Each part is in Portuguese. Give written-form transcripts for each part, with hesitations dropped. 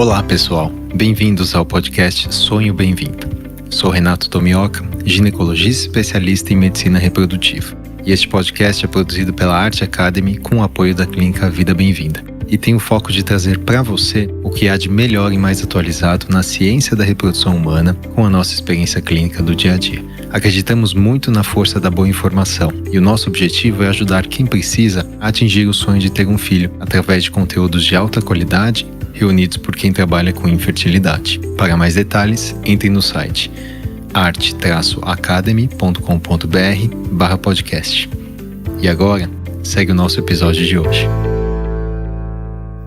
Olá pessoal, bem-vindos ao podcast Sonho Bem-vindo. Sou Renato Tomioka, ginecologista especialista em medicina reprodutiva. E este podcast é produzido pela Arte Academy com o apoio da Clínica Vida Bem-vinda. E tem o foco de trazer para você o que há de melhor e mais atualizado na ciência da reprodução humana com a nossa experiência clínica do dia a dia. Acreditamos muito na força da boa informação e o nosso objetivo é ajudar quem precisa a atingir o sonho de ter um filho através de conteúdos de alta qualidade reunidos por quem trabalha com infertilidade. Para mais detalhes, entre no site arte-academy.com.br/podcast. E agora, segue o nosso episódio de hoje.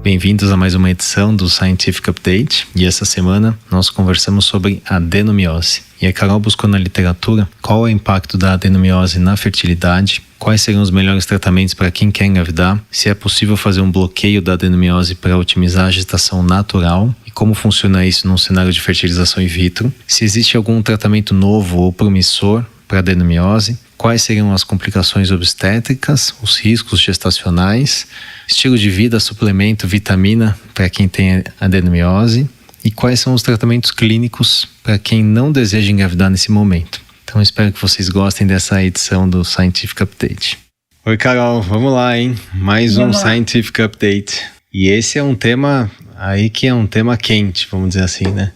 Bem-vindos a mais uma edição do Scientific Update, e essa semana nós conversamos sobre adenomiose. E a Carol buscou na literatura qual é o impacto da adenomiose na fertilidade, quais seriam os melhores tratamentos para quem quer engravidar, se é possível fazer um bloqueio da adenomiose para otimizar a gestação natural e como funciona isso num cenário de fertilização in vitro, se existe algum tratamento novo ou promissor para adenomiose, quais seriam as complicações obstétricas, os riscos gestacionais, estilo de vida, suplemento, vitamina para quem tem adenomiose e quais são os tratamentos clínicos para quem não deseja engravidar nesse momento. Então espero que vocês gostem dessa edição do Scientific Update. Oi Carol, vamos lá, hein? Mais um Scientific Update. E esse é um tema aí que é um tema quente, vamos dizer assim, né?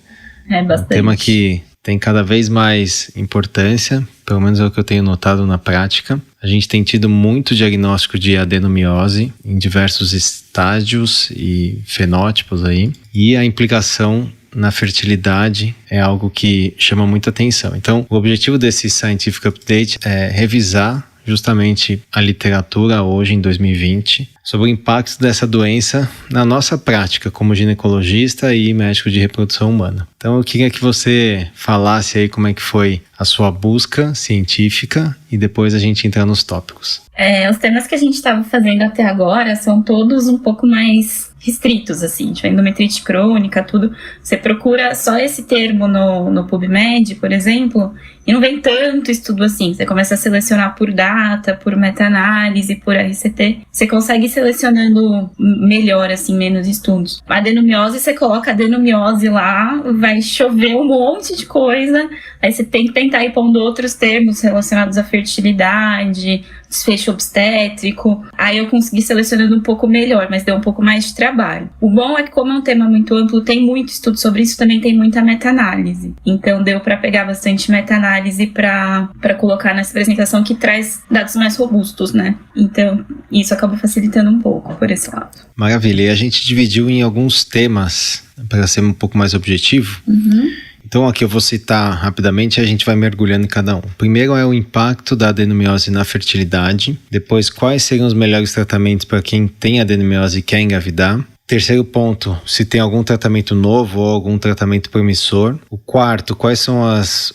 É bastante. Um tema que tem cada vez mais importância, pelo menos é o que eu tenho notado na prática. A gente tem tido muito diagnóstico de adenomiose em diversos estágios e fenótipos aí. E a implicação na fertilidade é algo que chama muita atenção. Então, o objetivo desse Scientific Update é revisar justamente a literatura hoje, em 2020, sobre o impacto dessa doença na nossa prática como ginecologista e médico de reprodução humana. Então eu queria que você falasse aí como é que foi a sua busca científica e depois a gente entra nos tópicos. Os temas que a gente estava fazendo até agora são todos um pouco mais restritos, assim, tipo endometrite crônica, tudo. Você procura só esse termo no PubMed, por exemplo, e não vem tanto estudo assim. Você começa a selecionar por data, por meta-análise, por RCT. Você consegue ir selecionando melhor, assim, menos estudos. A adenomiose, você coloca adenomiose lá, vai chover um monte de coisa, aí você tem que tentar ir pondo outros termos relacionados à fertilidade, desfecho obstétrico. Aí eu consegui selecionando um pouco melhor, mas deu um pouco mais de trabalho. O bom é que, como é um tema muito amplo, tem muito estudo sobre isso, também tem muita meta-análise. Então deu para pegar bastante meta-análise para colocar nessa apresentação, que traz dados mais robustos, né? Então isso acaba facilitando um pouco por esse lado. Maravilha, e a gente dividiu em alguns temas para ser um pouco mais objetivo. Então aqui eu vou citar rapidamente e a gente vai mergulhando em cada um. Primeiro é o impacto da adenomiose na fertilidade. Depois, quais seriam os melhores tratamentos para quem tem adenomiose e quer engravidar. Terceiro ponto, se tem algum tratamento novo ou algum tratamento promissor. O quarto, quais são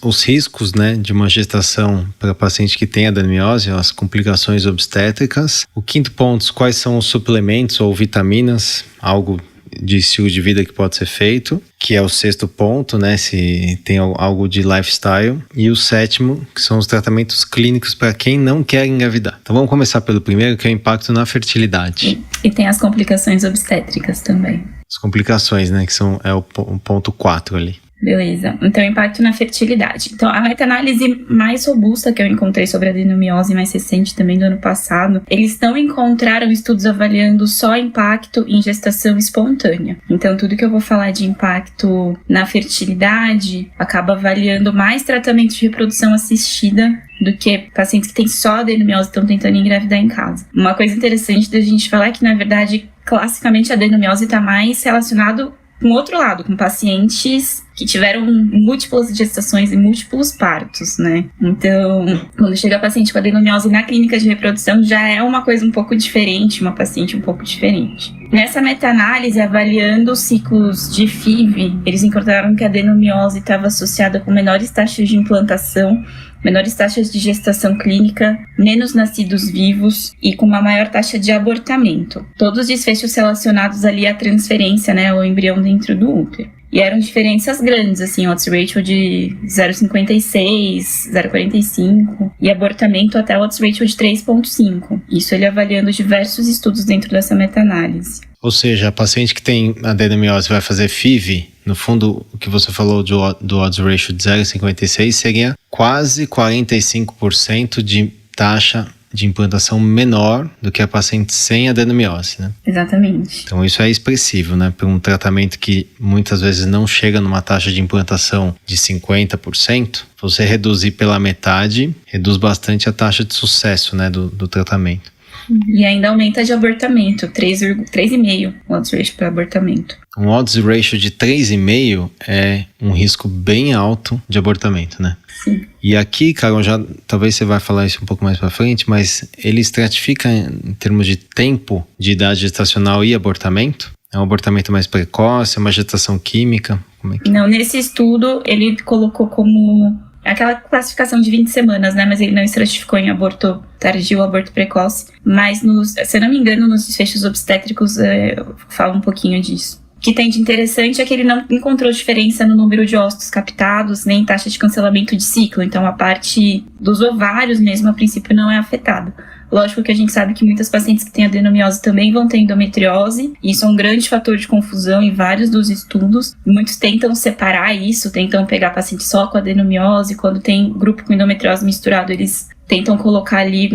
os riscos, né, de uma gestação para paciente que tem adenomiose, as complicações obstétricas. O quinto ponto, quais são os suplementos ou vitaminas, algo de estilo de vida que pode ser feito, que é o sexto ponto, né, se tem algo de lifestyle. E o sétimo, que são os tratamentos clínicos para quem não quer engravidar. Então vamos começar pelo primeiro, que é o impacto na fertilidade. E tem as complicações obstétricas também. As complicações, né, que é o ponto 4 ali. Beleza, então impacto na fertilidade. Então a meta-análise mais robusta que eu encontrei sobre a adenomiose, mais recente também do ano passado, eles não encontraram estudos avaliando só impacto em gestação espontânea. Então tudo que eu vou falar de impacto na fertilidade acaba avaliando mais tratamento de reprodução assistida do que pacientes que têm só adenomiose e estão tentando engravidar em casa. Uma coisa interessante da gente falar é que, na verdade, classicamente a adenomiose está mais relacionado com o outro lado, com pacientes que tiveram múltiplas gestações e múltiplos partos, né? Então, quando chega paciente com adenomiose na clínica de reprodução, já é uma coisa um pouco diferente, uma paciente um pouco diferente. Nessa meta-análise, avaliando os ciclos de FIV, eles encontraram que a adenomiose estava associada com menores taxas de implantação, menores taxas de gestação clínica, menos nascidos vivos e com uma maior taxa de abortamento. Todos os desfechos relacionados ali à transferência, né, ao embrião dentro do útero. E eram diferenças grandes, assim, odds ratio de 0,56, 0,45 e abortamento até odds ratio de 3,5. Isso ele avaliando diversos estudos dentro dessa meta-análise. Ou seja, a paciente que tem adenomiose vai fazer FIV, no fundo, o que você falou do odds ratio de 0,56 seria quase 45% de taxa de implantação menor do que a paciente sem adenomiose, né? Exatamente. Então isso é expressivo, né? Para um tratamento que muitas vezes não chega numa taxa de implantação de 50%, você reduzir pela metade, reduz bastante a taxa de sucesso, né, do tratamento. E ainda aumenta de abortamento, 3,5 o odds ratio para abortamento. Um odds ratio de 3,5 é um risco bem alto de abortamento, né? Sim. E aqui, Carol, talvez você vai falar isso um pouco mais para frente, mas ele estratifica em termos de tempo de idade gestacional e abortamento? É um abortamento mais precoce, é uma gestação química? Como é que... Não, nesse estudo ele colocou como aquela classificação de 20 semanas, né? Mas ele não estratificou em aborto tardio ou aborto precoce. Mas, se eu não me engano, nos desfechos obstétricos fala um pouquinho disso. O que tem de interessante é que ele não encontrou diferença no número de óvulos captados, nem taxa de cancelamento de ciclo. Então, a parte dos ovários mesmo, a princípio, não é afetada. Lógico que a gente sabe que muitas pacientes que têm adenomiose também vão ter endometriose. E isso é um grande fator de confusão em vários dos estudos. Muitos tentam separar isso, tentam pegar paciente só com adenomiose. Quando tem grupo com endometriose misturado, eles tentam colocar ali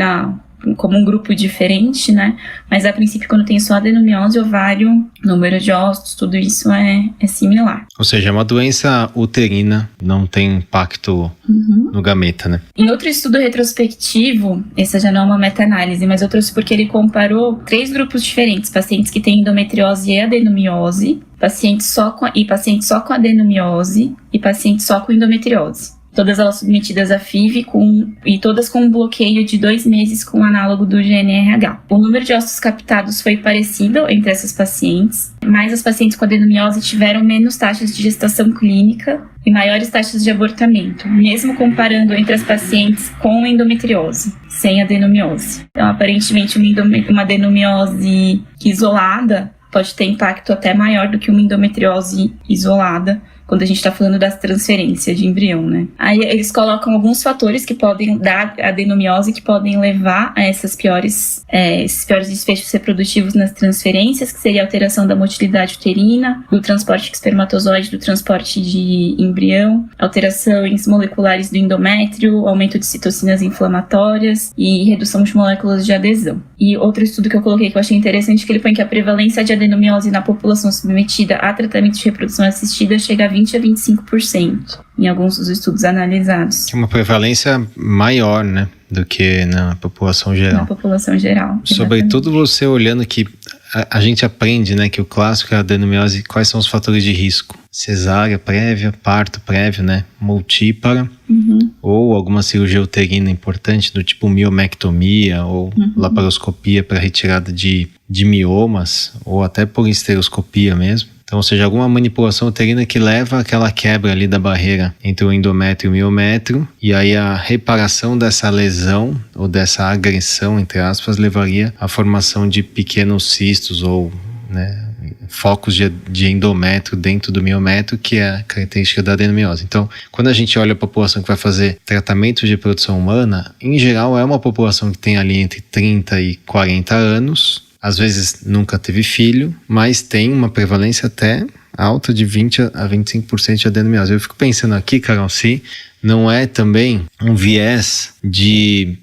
como um grupo diferente, né? Mas a princípio, quando tem só adenomiose, ovário, número de óvulos, tudo isso é similar. Ou seja, é uma doença uterina, não tem impacto no gameta, né? Em outro estudo retrospectivo, essa já não é uma meta-análise, mas eu trouxe porque ele comparou 3 grupos diferentes, pacientes que têm endometriose e adenomiose, pacientes só com adenomiose e pacientes só com endometriose. Todas elas submetidas a FIV e todas com um bloqueio de 2 meses com o análogo do GNRH. O número de óvulos captados foi parecido entre essas pacientes, mas as pacientes com adenomiose tiveram menos taxas de gestação clínica e maiores taxas de abortamento, mesmo comparando entre as pacientes com endometriose, sem adenomiose. Então, aparentemente, uma adenomiose isolada pode ter impacto até maior do que uma endometriose isolada, quando a gente está falando das transferências de embrião, né? Aí eles colocam alguns fatores que podem dar adenomiose, que podem levar a esses piores desfechos reprodutivos nas transferências, que seria a alteração da motilidade uterina, do transporte de espermatozoide, do transporte de embrião, alterações moleculares do endométrio, aumento de citocinas inflamatórias e redução de moléculas de adesão. E outro estudo que eu coloquei que eu achei interessante, que ele põe que a prevalência de adenomiose na população submetida a tratamento de reprodução assistida chega a 20 a 25% em alguns dos estudos analisados. É uma prevalência maior, né, do que na população geral. Na população geral. Sobretudo você olhando que a gente aprende, né, que o clássico é a adenomiose, quais são os fatores de risco? Cesárea prévia, parto prévio, né, multípara, ou alguma cirurgia uterina importante, do tipo miomectomia ou laparoscopia para retirada de miomas, ou até por histeroscopia mesmo. Então, ou seja, alguma manipulação uterina que leva àquela quebra ali da barreira entre o endométrio e o miométrio, e aí a reparação dessa lesão ou dessa agressão, entre aspas, levaria à formação de pequenos cistos ou, né, focos de endométrio dentro do miométrio, que é a característica da adenomiose. Então, quando a gente olha a população que vai fazer tratamento de reprodução humana, em geral é uma população que tem ali entre 30 e 40 anos, às vezes nunca teve filho, mas tem uma prevalência até alta de 20 a 25% de adenomiose. Eu fico pensando aqui, Carol, se não é também um viés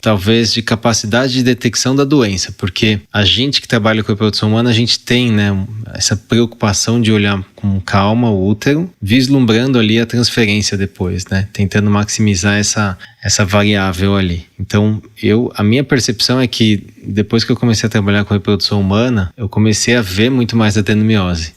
talvez de capacidade de detecção da doença, porque a gente que trabalha com reprodução humana, a gente tem, né, essa preocupação de olhar com calma o útero, vislumbrando ali a transferência depois, né, tentando maximizar essa variável ali. Então, a minha percepção é que depois que eu comecei a trabalhar com reprodução humana, eu comecei a ver muito mais adenomiose.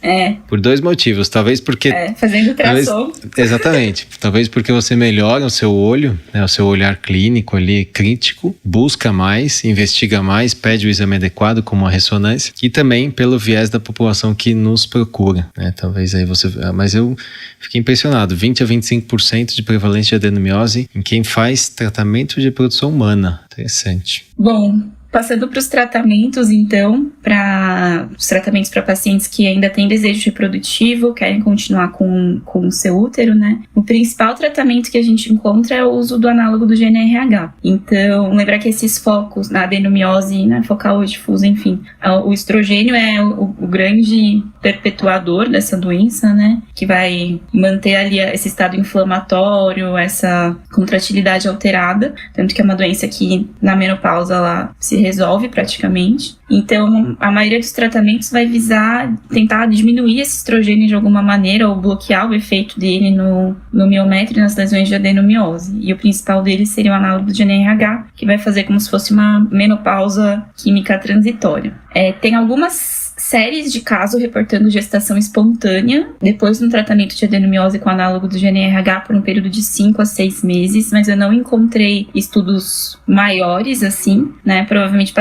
Por 2 motivos. Talvez porque... fazendo ultrassom. Exatamente. Talvez porque você melhora o seu olho, né, o seu olhar clínico ali, crítico, busca mais, investiga mais, pede o exame adequado, como a ressonância, e também pelo viés da população que nos procura, né? Talvez aí mas eu fiquei impressionado, 20 a 25% de prevalência de adenomiose em quem faz tratamento de reprodução humana. Interessante. Bom, Passando para os tratamentos, então, para os tratamentos para pacientes que ainda têm desejo reprodutivo, querem continuar com o seu útero, né? O principal tratamento que a gente encontra é o uso do análogo do GNRH. Então, lembrar que esses focos na adenomiose, na focal ou difusa, enfim, o estrogênio é o grande perpetuador dessa doença, né? Que vai manter ali esse estado inflamatório, essa contratilidade alterada, tanto que é uma doença que na menopausa ela se resolve praticamente. Então, a maioria dos tratamentos vai visar tentar diminuir esse estrogênio de alguma maneira ou bloquear o efeito dele no miométrio e nas lesões de adenomiose. E o principal deles seria o análogo do GNRH, que vai fazer como se fosse uma menopausa química transitória. Tem algumas séries de casos reportando gestação espontânea depois do tratamento de adenomiose com análogo do GNRH por um período de 5 a 6 meses, mas eu não encontrei estudos maiores assim, né? Provavelmente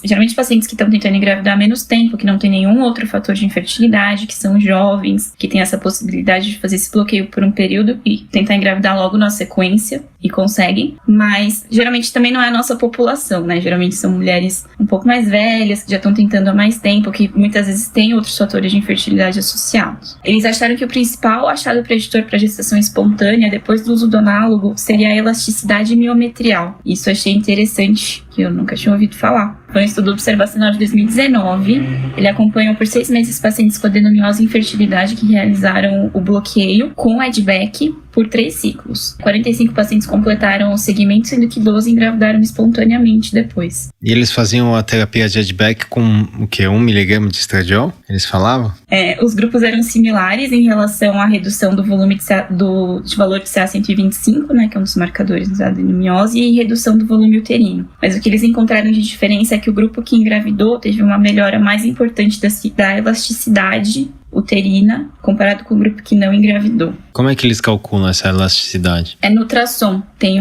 geralmente pacientes que estão tentando engravidar há menos tempo, que não tem nenhum outro fator de infertilidade, que são jovens, que têm essa possibilidade de fazer esse bloqueio por um período e tentar engravidar logo na sequência e conseguem, mas geralmente também não é a nossa população, né? Geralmente são mulheres um pouco mais velhas, que já estão tentando há mais tempo, que muitas vezes têm outros fatores de infertilidade associados. Eles acharam que o principal achado preditor para gestação espontânea, depois do uso do análogo, seria a elasticidade miometrial. Isso eu achei interessante, que eu nunca tinha ouvido falar. Foi um estudo observacional de 2019. Ele acompanhou por 6 meses pacientes com adenomiose e infertilidade que realizaram o bloqueio com Edback por 3 ciclos. 45 pacientes completaram o segmento, sendo que 12 engravidaram espontaneamente depois. E eles faziam a terapia de Edback com o quê? 1 mg de estradiol? Eles falavam? Os grupos eram similares em relação à redução do volume de valor de CA125, né, que é um dos marcadores da adenomiose, e redução do volume uterino. Mas o que eles encontraram de diferença é que o grupo que engravidou teve uma melhora mais importante da elasticidade uterina comparado com o grupo que não engravidou. Como é que eles calculam essa elasticidade? É no ultrassom. Tem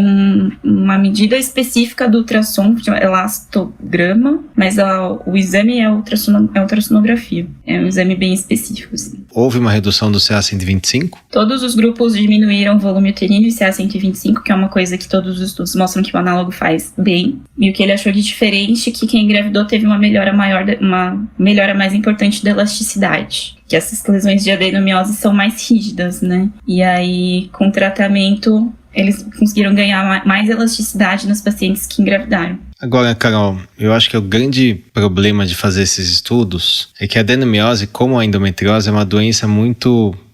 uma medida específica do ultrassom, que chama elastograma, mas o exame é ultrassonografia. É um exame bem específico, assim. Houve uma redução do CA125? Todos os grupos diminuíram o volume uterino e CA125, que é uma coisa que todos os estudos mostram que o análogo faz bem. E o que ele achou de diferente é que quem engravidou teve uma melhora mais importante da elasticidade. Que essas lesões de adenomiose são mais rígidas, né? E aí, com o tratamento, eles conseguiram ganhar mais elasticidade nos pacientes que engravidaram. Agora, Carol, eu acho que o grande problema de fazer esses estudos é que a adenomiose, como a endometriose, é uma doença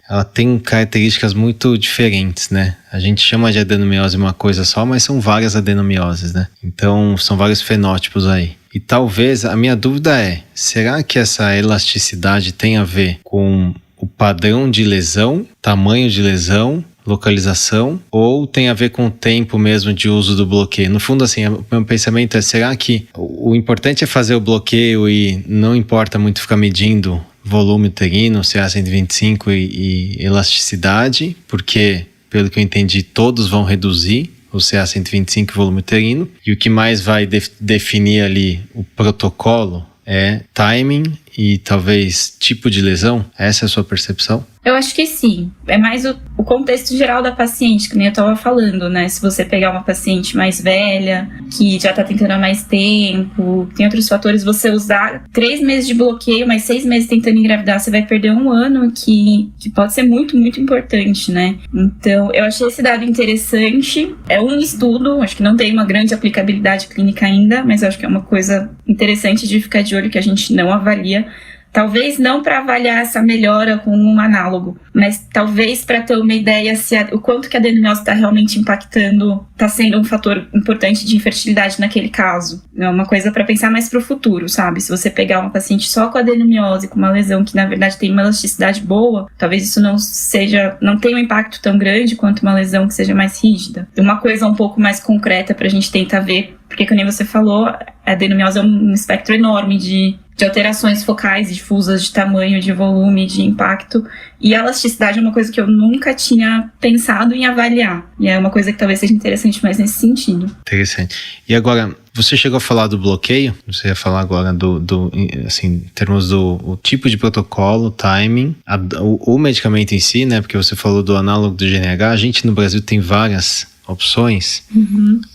ela tem características muito diferentes, né? A gente chama de adenomiose uma coisa só, mas são várias adenomioses, né? Então, são vários fenótipos aí. E talvez, a minha dúvida é, será que essa elasticidade tem a ver com o padrão de lesão, tamanho de lesão, localização, ou tem a ver com o tempo mesmo de uso do bloqueio? No fundo, assim, o meu pensamento é, será que o importante é fazer o bloqueio e não importa muito ficar medindo volume uterino, CA125 e elasticidade, porque, pelo que eu entendi, todos vão reduzir o CA125 e volume uterino, e o que mais vai definir ali o protocolo é timing e talvez tipo de lesão? Essa é a sua percepção? Eu acho que sim. É mais o contexto geral da paciente, que nem eu estava falando, né? Se você pegar uma paciente mais velha, que já está tentando há mais tempo, tem outros fatores, você usar 3 meses de bloqueio, mais 6 meses tentando engravidar, você vai perder 1 ano, que pode ser muito, muito importante, né? Então, eu achei esse dado interessante. É um estudo, acho que não tem uma grande aplicabilidade clínica ainda, mas acho que é uma coisa interessante de ficar de olho, que a gente não avalia. Talvez não para avaliar essa melhora com um análogo, mas talvez para ter uma ideia o quanto que a adenomiose está realmente impactando, está sendo um fator importante de infertilidade naquele caso. É uma coisa para pensar mais para o futuro, sabe? Se você pegar uma paciente só com adenomiose, com uma lesão que na verdade tem uma elasticidade boa, talvez isso não tenha um impacto tão grande quanto uma lesão que seja mais rígida. Uma coisa um pouco mais concreta para a gente tentar ver, porque como você falou, a adenomiose é um espectro enorme de alterações focais, difusas, de tamanho, de volume, de impacto. E a elasticidade é uma coisa que eu nunca tinha pensado em avaliar. E é uma coisa que talvez seja interessante mais nesse sentido. Interessante. E agora, você chegou a falar do bloqueio? Você ia falar agora assim, em termos do tipo de protocolo, timing, o medicamento em si, né? Porque você falou do análogo do GNRH. A gente no Brasil tem várias opções,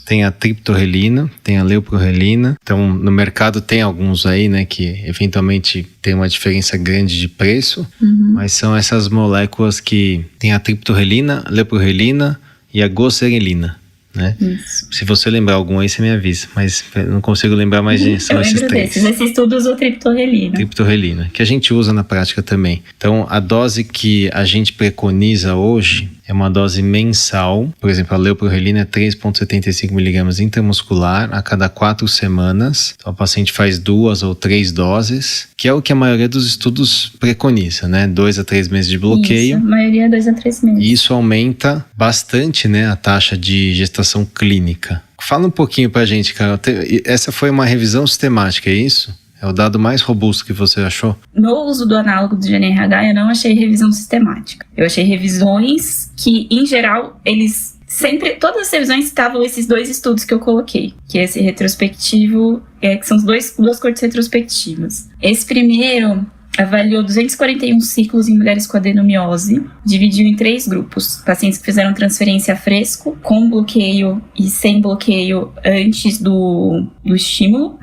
tem a triptorelina, tem a leuprorelina. Então, no mercado tem alguns aí, né, que eventualmente tem uma diferença grande de preço, mas são essas moléculas que tem a triptorelina, leuprorelina e a goserelina, né? Isso. Se você lembrar algum aí, você me avisa, mas eu não consigo lembrar mais de são esses três. Esse estudo usou triptorelina. Triptorelina, que a gente usa na prática também. Então, a dose que a gente preconiza hoje é uma dose mensal. Por exemplo, a leuprorelina é 3,75 mg intramuscular a cada 4 semanas. Então, o paciente faz 2 ou 3 doses, que é o que a maioria dos estudos preconiza, né? 2 a 3 meses de bloqueio. Isso, a maioria é 2 a 3 meses. E isso aumenta bastante, né, a taxa de gestação clínica. Fala um pouquinho pra gente, Carol. Essa foi uma revisão sistemática, é isso? É o dado mais robusto que você achou? No uso do análogo do GNRH, eu não achei revisão sistemática. Eu achei revisões que, em geral, eles sempre... Todas as revisões citavam esses 2 estudos que eu coloquei. Que é esse retrospectivo... que são duas cortes retrospectivas. Esse primeiro avaliou 241 ciclos em mulheres com adenomiose, dividiu em 3 grupos. Pacientes que fizeram transferência a fresco, com bloqueio e sem bloqueio antes do estímulo,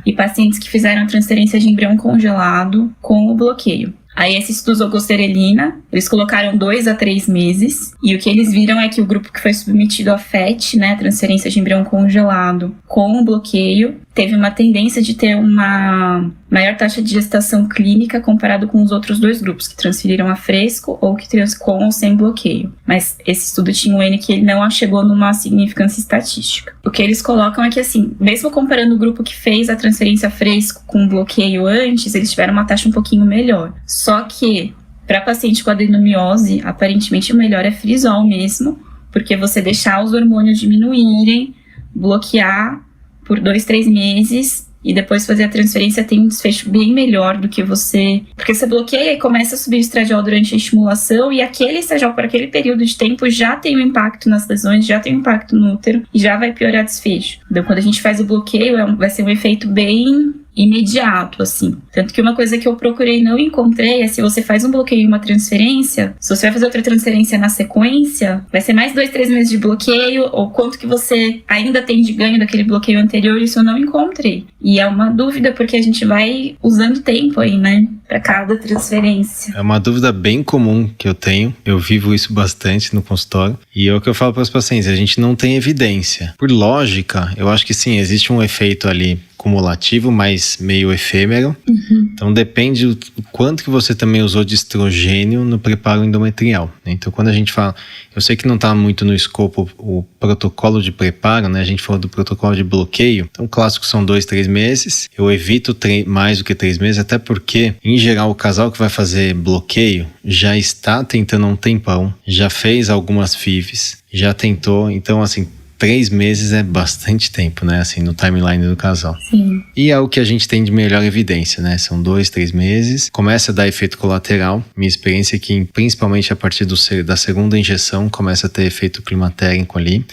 e pacientes que fizeram transferência de embrião congelado com o bloqueio. Aí esse estudo usou goserelina, eles colocaram 2 a 3 meses, e o que eles viram é que o grupo que foi submetido a FET, né, transferência de embrião congelado com o bloqueio, teve uma tendência de ter uma maior taxa de gestação clínica comparado com os outros 2 grupos, que transferiram a fresco ou que com ou sem bloqueio. Mas esse estudo tinha um N que ele não chegou numa significância estatística. O que eles colocam é que, assim, mesmo comparando o grupo que fez a transferência fresco com bloqueio antes, eles tiveram uma taxa um pouquinho melhor. Só que, para paciente com adenomiose, aparentemente o melhor é frisol mesmo, porque você deixar os hormônios diminuírem, bloquear por 2, 3 meses e depois fazer a transferência tem um desfecho bem melhor do que você... Porque você bloqueia e começa a subir o estradiol durante a estimulação e aquele estradiol por aquele período de tempo já tem um impacto nas lesões, já tem um impacto no útero e já vai piorar o desfecho. Então, quando a gente faz o bloqueio, vai ser um efeito bem imediato, assim. Tanto que uma coisa que eu procurei e não encontrei é se você faz um bloqueio e uma transferência, se você vai fazer outra transferência na sequência, vai ser mais 2, 3 meses de bloqueio, ou quanto que você ainda tem de ganho daquele bloqueio anterior, isso eu não encontrei. E é uma dúvida, porque a gente vai usando tempo aí, né, para cada transferência. É uma dúvida bem comum que eu tenho, eu vivo isso bastante no consultório, e é o que eu falo para os pacientes, a gente não tem evidência. Por lógica, eu acho que sim, existe um efeito ali cumulativo, mas meio efêmero. Então depende do quanto que você também usou de estrogênio no preparo endometrial, né? Então quando a gente fala, eu sei que não está muito no escopo o protocolo de preparo, né? A gente falou do protocolo de bloqueio, então o clássico são 2, 3 meses, eu evito mais do que 3 meses, até porque em geral o casal que vai fazer bloqueio já está tentando há um tempão, já fez algumas FIVs, já tentou, então assim, 3 meses é bastante tempo, né? Assim, no timeline do casal. Sim. E é o que a gente tem de melhor evidência, né? São 2, 3 meses. Começa a dar efeito colateral. Minha experiência é que, principalmente a partir da segunda injeção, começa a ter efeito climatérico ali.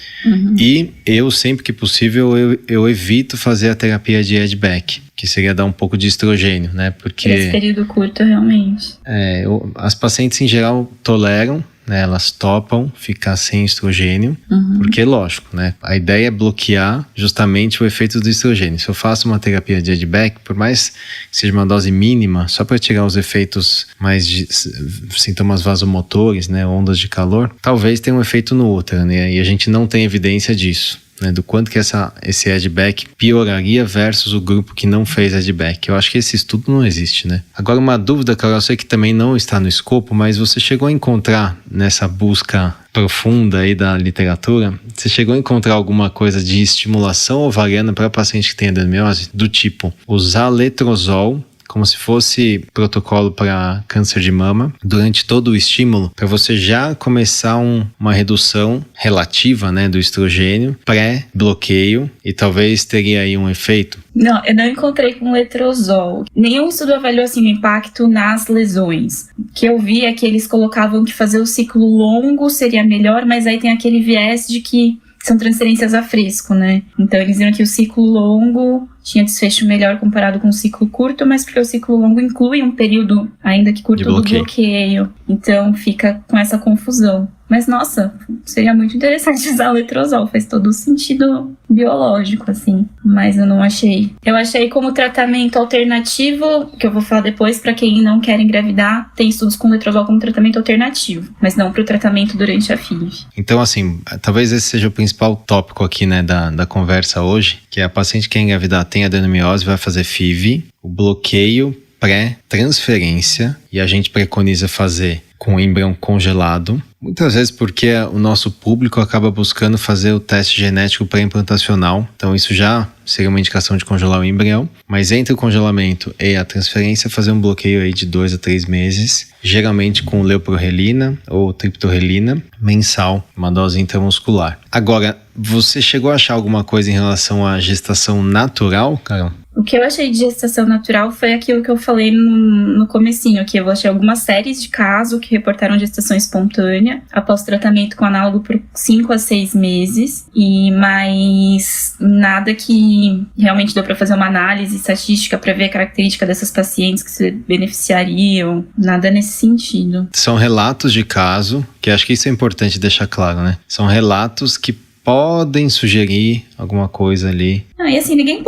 E eu, sempre que possível, eu evito fazer a terapia de add-back, que seria dar um pouco de estrogênio, né? Porque esse período curto, realmente. As pacientes, em geral, toleram, né, elas topam ficar sem estrogênio, porque lógico, né, a ideia é bloquear justamente o efeito do estrogênio. Se eu faço uma terapia de add-back, por mais que seja uma dose mínima, só para tirar os efeitos mais de sintomas vasomotores, né, ondas de calor, talvez tenha um efeito no útero, né, e a gente não tem evidência disso, né, do quanto que esse add-back pioraria versus o grupo que não fez add-back. Eu acho que esse estudo não existe, né? Agora, uma dúvida, Carol, eu sei que também não está no escopo, mas você chegou a encontrar nessa busca profunda aí da literatura, você chegou a encontrar alguma coisa de estimulação ovariana para paciente que tem adenomiose, do tipo usar letrozol como se fosse protocolo para câncer de mama, durante todo o estímulo, para você já começar uma redução relativa, né, do estrogênio, pré-bloqueio, e talvez teria aí um efeito? Não, eu não encontrei com letrozol. Nenhum estudo avaliou assim, o impacto nas lesões. O que eu vi é que eles colocavam que fazer o ciclo longo seria melhor, mas aí tem aquele viés de que são transferências a fresco, né? Então eles viram que o ciclo longo tinha desfecho melhor comparado com o ciclo curto, mas porque o ciclo longo inclui um período, ainda que curto, do bloqueio. Então fica com essa confusão. Mas, nossa, seria muito interessante usar o letrozol. Faz todo o sentido biológico, assim. Mas eu não achei. Eu achei como tratamento alternativo, que eu vou falar depois, pra quem não quer engravidar, tem estudos com letrozol como tratamento alternativo, mas não pro tratamento durante a FIV. Então, assim, talvez esse seja o principal tópico aqui, né, da conversa hoje, que a paciente que quer engravidar tem adenomiose, vai fazer FIV, o bloqueio pré-transferência, e a gente preconiza fazer com o embrião congelado, muitas vezes porque o nosso público acaba buscando fazer o teste genético pré-implantacional, então isso já seria uma indicação de congelar o embrião, mas entre o congelamento e a transferência fazer um bloqueio aí de 2 a 3 meses, geralmente com leuprorelina ou triptorelina mensal, uma dose intramuscular. Agora, você chegou a achar alguma coisa em relação à gestação natural, Carol? O que eu achei de gestação natural foi aquilo que eu falei no comecinho aqui. Eu achei algumas séries de casos que reportaram gestação espontânea após tratamento com análogo por 5 a 6 meses. Mas nada que realmente deu para fazer uma análise estatística para ver a característica dessas pacientes que se beneficiariam. Nada nesse sentido. São relatos de caso, que acho que isso é importante deixar claro, né? São relatos que podem sugerir alguma coisa ali. E assim, ninguém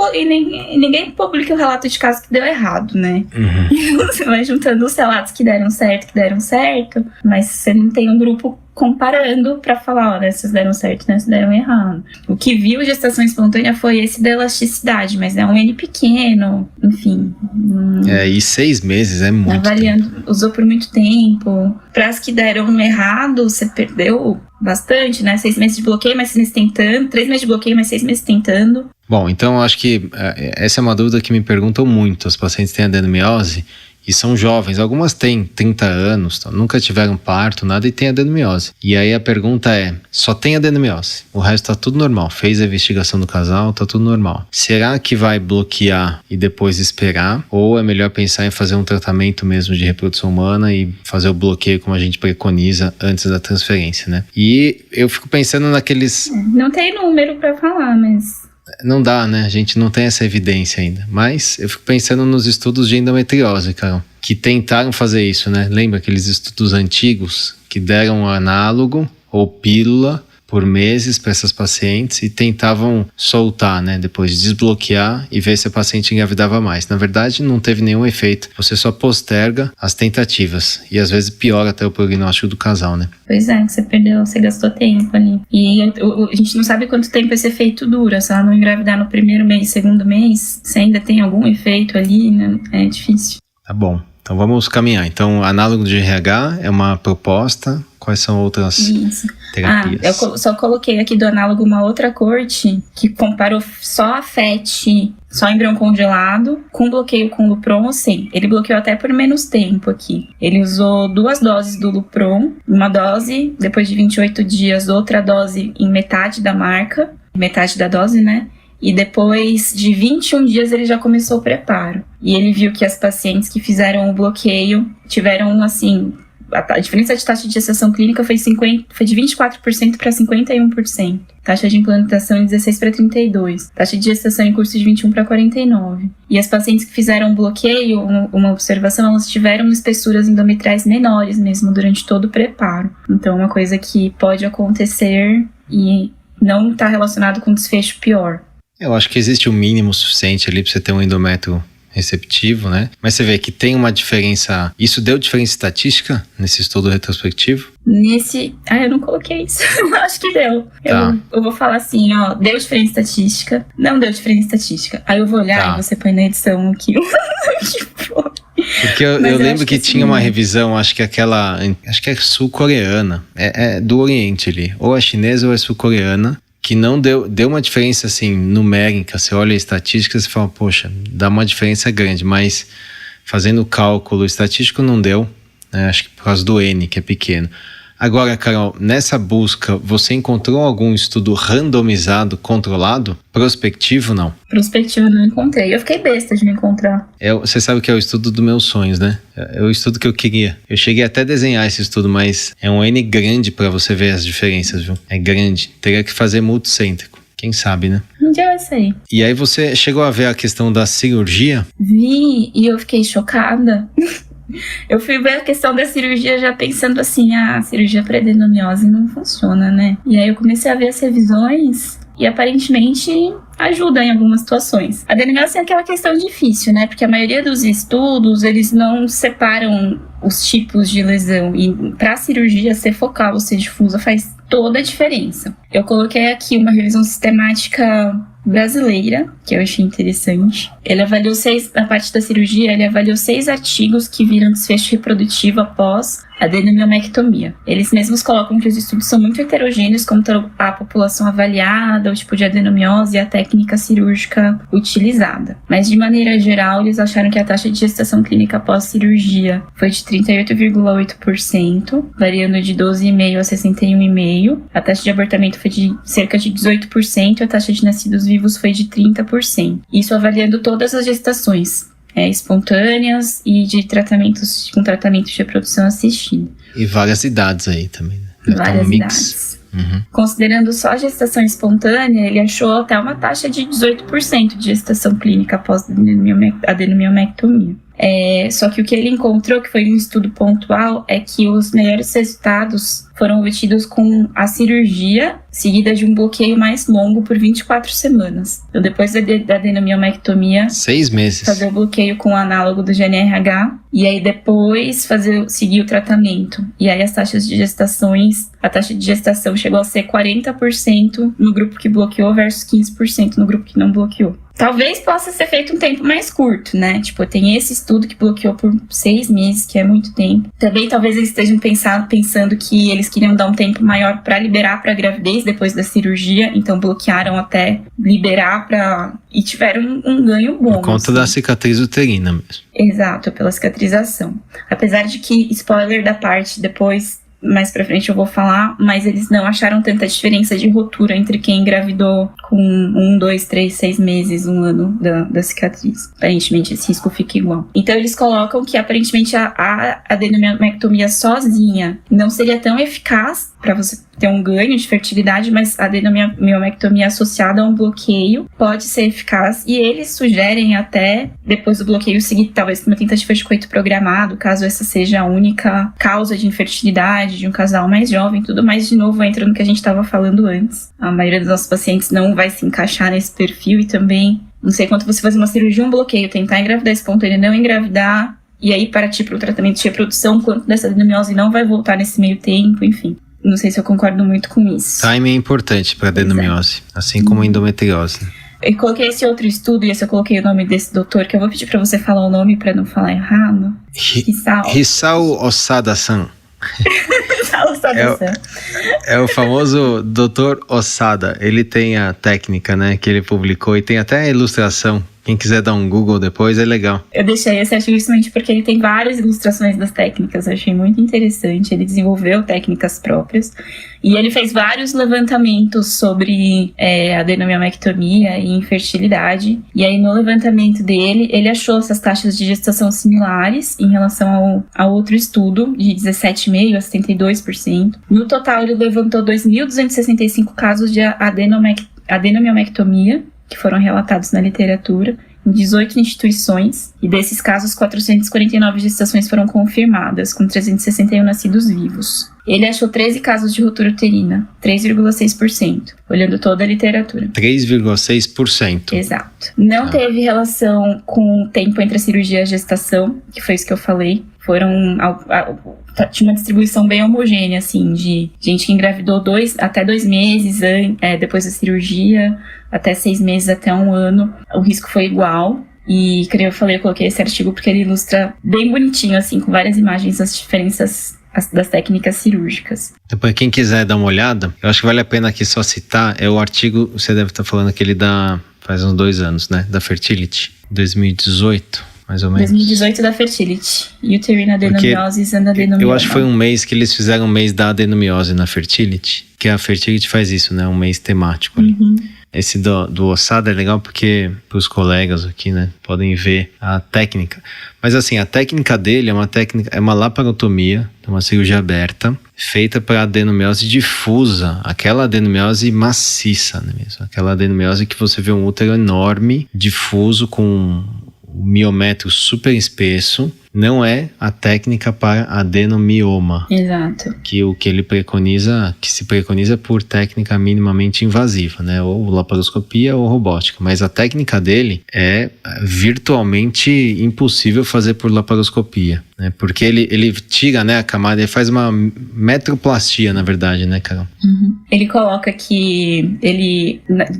publica o relato de caso que deu errado, né? Uhum. Você vai juntando os relatos que deram certo, mas você não tem um grupo comparando pra falar, esses deram certo, esses deram errado. O que viu gestação espontânea foi esse da elasticidade, mas é um N pequeno, enfim. E 6 meses é muito avaliando, tempo. Usou por muito tempo. Para as que deram errado, você perdeu bastante, né? 6 meses de bloqueio, mas 6 meses tentando. 3 meses de bloqueio, mas 6 meses tentando. Bom, então eu acho que essa é uma dúvida que me perguntam muito. As pacientes têm adenomiose e são jovens. Algumas têm 30 anos, nunca tiveram parto, nada, e têm adenomiose. E aí a pergunta é, só tem adenomiose? O resto tá tudo normal. Fez a investigação do casal, tá tudo normal. Será que vai bloquear e depois esperar? Ou é melhor pensar em fazer um tratamento mesmo de reprodução humana e fazer o bloqueio como a gente preconiza antes da transferência, né? E eu fico pensando naqueles... Não tem número pra falar, mas... Não dá, né? A gente não tem essa evidência ainda. Mas eu fico pensando nos estudos de endometriose, Carol, que tentaram fazer isso, né? Lembra aqueles estudos antigos que deram análogo ou pílula por meses para essas pacientes e tentavam soltar, né? Depois desbloquear e ver se a paciente engravidava mais. Na verdade, não teve nenhum efeito. Você só posterga as tentativas e às vezes piora até o prognóstico do casal, né? Pois é, você gastou tempo ali. E a gente não sabe quanto tempo esse efeito dura. Se ela não engravidar no primeiro mês, segundo mês, se ainda tem algum efeito ali, né? É difícil. Tá bom. Então vamos caminhar. Então, análogo de RH é uma proposta. Quais são outras terapias? Eu só coloquei aqui do análogo uma outra corte que comparou só a FET, só embrião congelado, com bloqueio com Lupron ou sem. Ele bloqueou até por menos tempo aqui. Ele usou 2 doses do Lupron, uma dose, depois de 28 dias, outra dose em metade da marca, metade da dose, né? E depois de 21 dias ele já começou o preparo. E ele viu que as pacientes que fizeram o bloqueio tiveram, assim, a diferença de taxa de gestação clínica foi de 24% para 51%. Taxa de implantação de 16 para 32%. Taxa de gestação em curso de 21 para 49%. E as pacientes que fizeram o bloqueio, uma observação, elas tiveram espessuras endometriais menores mesmo durante todo o preparo. Então é uma coisa que pode acontecer e não está relacionado com desfecho pior. Eu acho que existe o mínimo suficiente ali para você ter um endométrio receptivo, né? Mas você vê que tem uma diferença... Isso deu diferença estatística nesse estudo retrospectivo? Eu não coloquei isso. Acho que deu. Tá. Eu vou falar assim, deu diferença estatística. Não deu diferença estatística. Aí eu vou olhar e você põe na edição aqui. Porque eu lembro que tinha uma revisão, acho que é sul-coreana. É do Oriente ali. Ou é chinesa ou é sul-coreana. Que não deu uma diferença assim numérica. Você olha a estatística e você fala, poxa, dá uma diferença grande, mas fazendo o cálculo estatístico não deu, né? Acho que por causa do N, que é pequeno. Agora, Carol, nessa busca, você encontrou algum estudo randomizado, controlado? Prospectivo, não? Prospectivo não encontrei. Eu fiquei besta de me encontrar. Você sabe que é o estudo dos meus sonhos, né? É o estudo que eu queria. Eu cheguei até a desenhar esse estudo, mas é um N grande para você ver as diferenças, viu? É grande. Teria que fazer multicêntrico. Quem sabe, né? Um dia vai sair. E aí você chegou a ver a questão da cirurgia? Vi, e eu fiquei chocada. Eu fui ver a questão da cirurgia já pensando assim, a cirurgia para adenomiose não funciona, né? E aí eu comecei a ver as revisões e aparentemente ajuda em algumas situações. A adenomiose é aquela questão difícil, né? Porque a maioria dos estudos, eles não separam os tipos de lesão. E para a cirurgia ser focal ou ser difusa faz toda a diferença. Eu coloquei aqui uma revisão sistemática brasileira, que eu achei interessante. Ele avaliou na parte da cirurgia, ele avaliou 6 artigos que viram desfecho reprodutivo após adenomiomectomia. Eles mesmos colocam que os estudos são muito heterogêneos quanto à população avaliada, o tipo de adenomiose e a técnica cirúrgica utilizada. Mas, de maneira geral, eles acharam que a taxa de gestação clínica após cirurgia foi de 38,8%, variando de 12,5% a 61,5%. A taxa de abortamento foi de cerca de 18% e a taxa de nascidos vivos foi de 30%. Isso avaliando todas as gestações espontâneas e com tratamentos de reprodução assistida. E várias idades aí também, né? Várias idades. Uhum. Considerando só a gestação espontânea, ele achou até uma taxa de 18% de gestação clínica após adenomiomectomia. Só que o que ele encontrou, que foi um estudo pontual, é que os melhores resultados foram obtidos com a cirurgia seguida de um bloqueio mais longo por 24 semanas. Então, depois da adenomiomectomia, 6 meses. Fazer o bloqueio com o análogo do GNRH e aí depois seguir o tratamento. E aí a taxa de gestação chegou a ser 40% no grupo que bloqueou versus 15% no grupo que não bloqueou. Talvez possa ser feito um tempo mais curto, né? Tipo, tem esse estudo que bloqueou por 6 meses, que é muito tempo. Também talvez eles estejam pensando que eles queriam dar um tempo maior para liberar para a gravidez depois da cirurgia, então bloquearam até liberar e tiveram um ganho bom. Por conta da cicatriz uterina mesmo. Exato, pela cicatrização. Apesar de que, spoiler da parte, depois mais pra frente eu vou falar, mas eles não acharam tanta diferença de rotura entre quem engravidou com 1, 2, 3, 6 meses, 1 ano da cicatriz. Aparentemente esse risco fica igual. Então eles colocam que aparentemente a adenomiomectomia sozinha não seria tão eficaz para você ter um ganho de fertilidade, mas a adenomiomectomia associada a um bloqueio pode ser eficaz, e eles sugerem até, depois do bloqueio, seguir talvez uma tentativa de coito programado, caso essa seja a única causa de infertilidade de um casal mais jovem, tudo mais. De novo entra no que a gente estava falando antes. A maioria dos nossos pacientes não vai se encaixar nesse perfil, e também não sei quanto você fazer uma cirurgia, um bloqueio, tentar engravidar espontânea, não engravidar, e aí partir para o tratamento de reprodução, quanto dessa adenomiose não vai voltar nesse meio tempo, enfim. Não sei se eu concordo muito com isso. Timing é importante para adenomiose, assim como a endometriose. Eu coloquei esse outro estudo, e esse eu coloquei o nome desse doutor, que eu vou pedir para você falar o nome para não falar errado. Hisao Osada-san. É o famoso Dr. Osada. Ele tem a técnica, né, que ele publicou, e tem até a ilustração. Quem quiser dar um Google depois, é legal. Eu deixei esse artigo justamente porque ele tem várias ilustrações das técnicas. Eu achei muito interessante. Ele desenvolveu técnicas próprias. E ele fez vários levantamentos sobre adenomiomectomia e infertilidade. E aí, no levantamento dele, ele achou essas taxas de gestação similares em relação ao outro estudo, de 17,5% a 72%. No total, ele levantou 2.265 casos de adenomiomectomia, que foram relatados na literatura, em 18 instituições, e desses casos, 449 gestações foram confirmadas, com 361 nascidos vivos. Ele achou 13 casos de ruptura uterina, 3,6%, olhando toda a literatura. 3,6%. Exato. Não teve relação com o tempo entre a cirurgia e a gestação, que foi isso que eu falei. Tinha uma distribuição bem homogênea, assim, de gente que engravidou até 2 meses depois da cirurgia, até 6 meses, até 1 ano. O risco foi igual. E, como eu falei, eu coloquei esse artigo porque ele ilustra bem bonitinho, assim, com várias imagens, as diferenças das técnicas cirúrgicas. Depois, quem quiser dar uma olhada, eu acho que vale a pena aqui só citar, é o artigo, você deve estar falando aquele faz uns 2 anos, né, da Fertility, 2018, mais ou menos. 2018 da Fertility, Uterine Adenomiose and Adenomioma. Eu acho que foi um mês que eles fizeram um mês da adenomiose na Fertility, que a Fertility faz isso, né, um mês temático ali. Uhum. Esse do Osada é legal porque para os colegas aqui, né, podem ver a técnica. Mas assim, a técnica dele é uma laparotomia, uma cirurgia aberta, feita para adenomiose difusa, aquela adenomiose maciça, né, mesmo? Aquela adenomiose que você vê um útero enorme, difuso, com um miométrio super espesso, não é a técnica para adenomioma. Exato. Que o que ele preconiza, que se preconiza por técnica minimamente invasiva, né? Ou laparoscopia ou robótica. Mas a técnica dele é virtualmente impossível fazer por laparoscopia, né? Porque ele tira, né, a camada, ele faz uma metroplastia, na verdade, né, Carol? Ele coloca que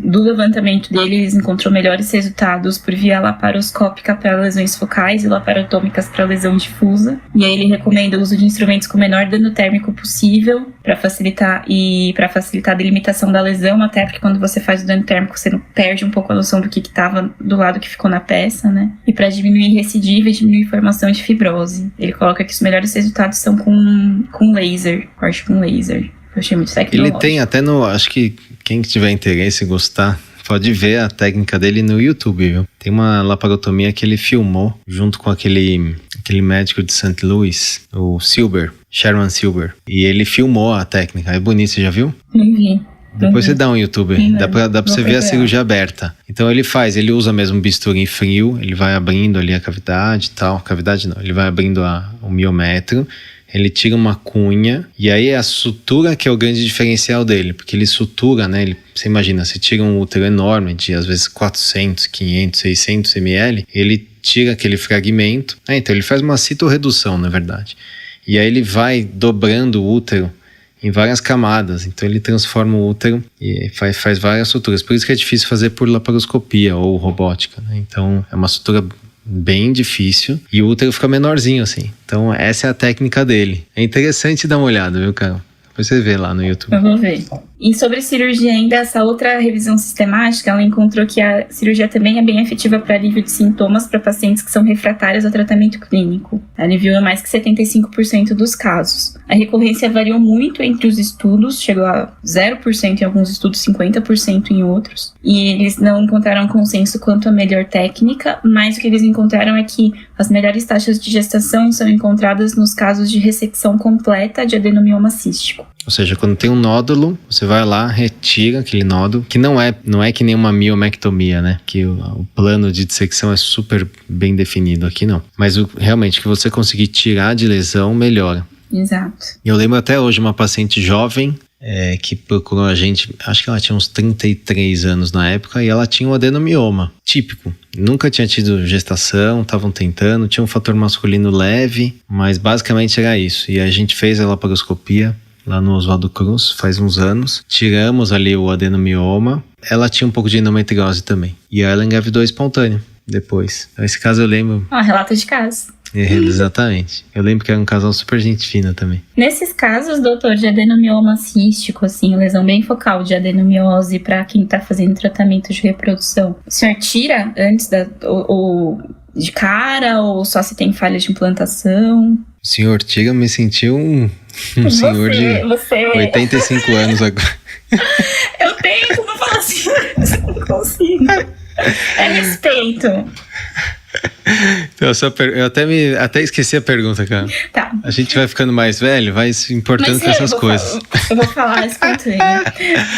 do levantamento dele, eles encontrou melhores resultados por via laparoscópica para lesões focais e laparotômicas para lesão difusa. E aí ele recomenda o uso de instrumentos com o menor dano térmico possível para facilitar a delimitação da lesão, até porque quando você faz o dano térmico, você perde um pouco a noção do que estava do lado que ficou na peça, né? E para diminuir recidiva e diminuir formação de fibrose. Ele coloca que os melhores resultados são com laser, corte com laser. Eu achei muito tecnológico. Ele tem até acho que quem tiver interesse e gostar, pode ver a técnica dele no YouTube, viu? Tem uma laparotomia que ele filmou junto com aquele médico de St. Louis, o Sherman Silber. E ele filmou a técnica. É bonito, você já viu? Não vi. Depois você dá um YouTube, dá pra você ver a cirurgia aberta. Então ele usa mesmo bisturi frio, ele vai abrindo ali a cavidade e tal. Cavidade não, ele vai abrindo o miométrio. Ele tira uma cunha, e aí é a sutura que é o grande diferencial dele, porque ele sutura, né? Você imagina, você tira um útero enorme, de às vezes 400, 500, 600 ml, ele tira aquele fragmento, então ele faz uma citorredução, na verdade. E aí ele vai dobrando o útero em várias camadas, então ele transforma o útero e faz várias suturas. Por isso que é difícil fazer por laparoscopia ou robótica, né? Então é uma sutura bem difícil e o útero fica menorzinho assim. Então essa é a técnica dele. É interessante dar uma olhada, viu, Carol? Depois você vê lá no YouTube. Eu vou ver. E sobre cirurgia ainda, essa outra revisão sistemática, ela encontrou que a cirurgia também é bem efetiva para alívio de sintomas para pacientes que são refratários ao tratamento clínico. Aliviou mais que 75% dos casos. A recorrência variou muito entre os estudos, chegou a 0% em alguns estudos, 50% em outros. E eles não encontraram consenso quanto à melhor técnica, mas o que eles encontraram é que as melhores taxas de gestação são encontradas nos casos de ressecção completa de adenomioma cístico. Ou seja, quando tem um nódulo, você vai lá, retira aquele nódulo, que não é que nem uma miomectomia, né? Que o plano de dissecção é super bem definido aqui, não. Mas realmente, que você conseguir tirar de lesão, melhora. Exato. Eu lembro até hoje uma paciente jovem que procurou a gente, acho que ela tinha uns 33 anos na época, e ela tinha um adenomioma típico. Nunca tinha tido gestação, estavam tentando, tinha um fator masculino leve, mas basicamente era isso. E a gente fez a laparoscopia lá no Oswaldo Cruz, faz uns anos. Tiramos ali o adenomioma. Ela tinha um pouco de endometriose também. E ela engravidou espontâneo depois. Então, esse caso eu lembro. Relato de caso. Exatamente. Eu lembro que era um casal super gente fina também. Nesses casos, doutor, de adenomioma cístico, assim, lesão bem focal de adenomiose para quem tá fazendo tratamento de reprodução, o senhor tira antes ou de cara ou só se tem falha de implantação? O senhor tira, me sentiu um senhor de 85 anos agora. Eu tento não falar assim, mas eu não consigo. É respeito. Então, eu até esqueci a pergunta, cara. Tá. A gente vai ficando mais velho, vai se importando com essas coisas. Eu vou falar espontâneo.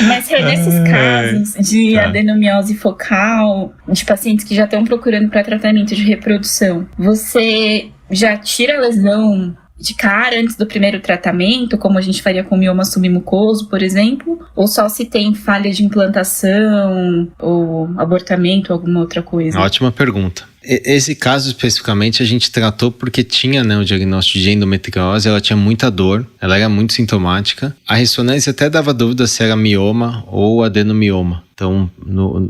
Mas nesses casos de adenomiose focal, de pacientes que já estão procurando para tratamento de reprodução, você já tira a lesão de cara antes do primeiro tratamento, como a gente faria com mioma submucoso, por exemplo, ou só se tem falha de implantação ou abortamento ou alguma outra coisa? Ótima pergunta. Esse caso especificamente a gente tratou porque tinha, né, o diagnóstico de endometriose, ela tinha muita dor, ela era muito sintomática. A ressonância até dava dúvida se era mioma ou adenomioma. Então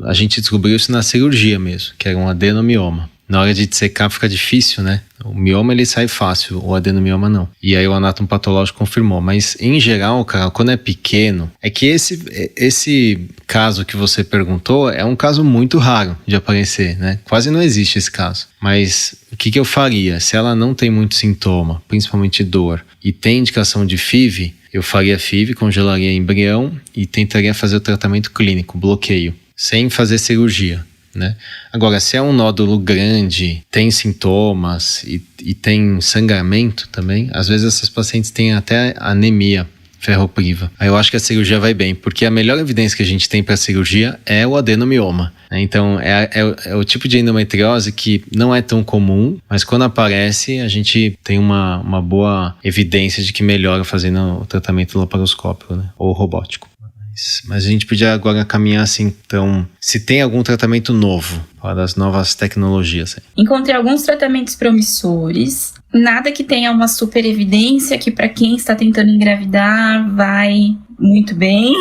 a gente descobriu isso na cirurgia mesmo, que era um adenomioma. Na hora de dissecar fica difícil, né? O mioma ele sai fácil, o adenomioma não. E aí o anátomo patológico confirmou. Mas em geral, cara, quando é pequeno, é que esse caso que você perguntou é um caso muito raro de aparecer, né? Quase não existe esse caso. Mas o que eu faria? Se ela não tem muito sintoma, principalmente dor, e tem indicação de FIV, eu faria FIV, congelaria embrião e tentaria fazer o tratamento clínico, bloqueio, sem fazer cirurgia. Né? Agora, se é um nódulo grande, tem sintomas e tem sangramento também, às vezes essas pacientes têm até anemia ferropriva. Aí eu acho que a cirurgia vai bem, porque a melhor evidência que a gente tem para cirurgia é o adenomioma. Então, é o tipo de endometriose que não é tão comum, mas quando aparece, a gente tem uma boa evidência de que melhora fazendo o tratamento laparoscópico, né? Ou robótico. Mas a gente podia agora caminhar assim, então, se tem algum tratamento novo, fala das novas tecnologias. Encontrei alguns tratamentos promissores, nada que tenha uma super evidência que para quem está tentando engravidar vai muito bem,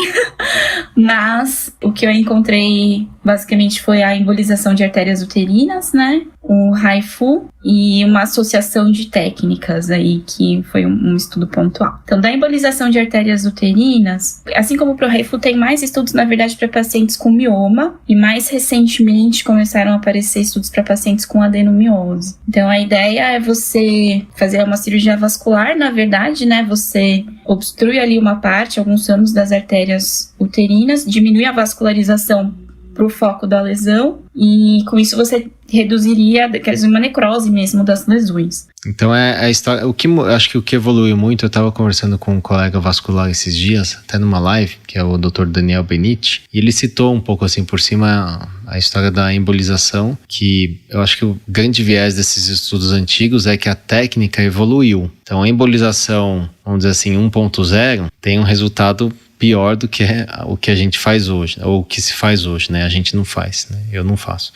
mas o que eu encontrei basicamente foi a embolização de artérias uterinas, né? O HIFU e uma associação de técnicas aí, que foi um estudo pontual. Então, da embolização de artérias uterinas, assim como para o HIFU, tem mais estudos, na verdade, para pacientes com mioma, e mais recentemente começaram a aparecer estudos para pacientes com adenomiose. Então, a ideia é você fazer uma cirurgia vascular, na verdade, né? Você obstrui ali uma parte, alguns ramos das artérias uterinas, diminui a vascularização para o foco da lesão, e com isso você reduziria, quer dizer, uma necrose mesmo das lesões. Então é a história. Acho que o que evoluiu muito, eu estava conversando com um colega vascular esses dias, até numa live, que é o Dr. Daniel Benitti, e ele citou um pouco assim por cima a história da embolização, que eu acho que o grande viés desses estudos antigos é que a técnica evoluiu. Então a embolização, vamos dizer assim, 1.0, tem um resultado pior do que o que a gente faz hoje, ou o que se faz hoje, né? A gente não faz, né? Eu não faço.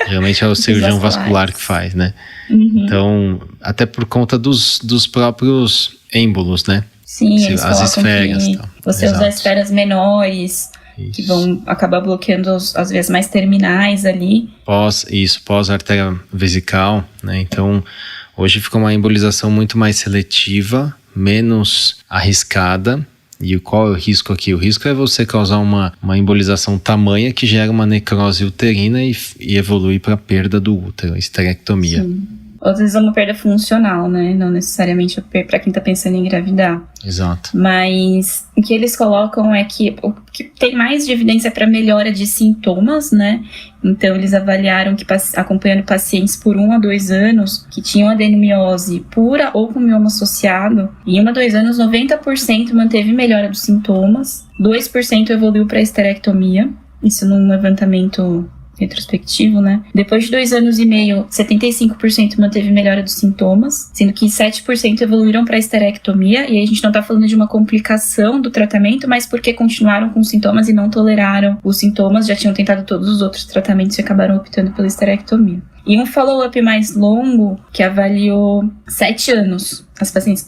Geralmente é o cirurgião vascular que faz, né? Uhum. Então, até por conta dos próprios êmbolos, né? Sim, eles as esferas. Que você usa esferas menores, isso, que vão acabar bloqueando as vias mais terminais ali. Pós artéria vesical, né? Então, hoje fica uma embolização muito mais seletiva, menos arriscada. E qual é o risco aqui? O risco é você causar uma embolização tamanha que gera uma necrose uterina e evolui para a perda do útero, esterectomia. Sim. Às vezes é uma perda funcional, né? Não necessariamente para quem está pensando em engravidar. Exato. Mas o que eles colocam é que o que tem mais de evidência para melhora de sintomas, né? Então, eles avaliaram que acompanhando pacientes por 1 a 2 anos que tinham adenomiose pura ou com mioma associado, em 1 a 2 anos, 90% manteve melhora dos sintomas, 2% evoluiu para esterectomia, isso num levantamento retrospectivo, né? Depois de 2 anos e meio, 75% manteve melhora dos sintomas, sendo que 7% evoluíram para esterectomia, e aí a gente não está falando de uma complicação do tratamento, mas porque continuaram com sintomas e não toleraram os sintomas, já tinham tentado todos os outros tratamentos e acabaram optando pela esterectomia. E um follow-up mais longo, que avaliou 7 anos,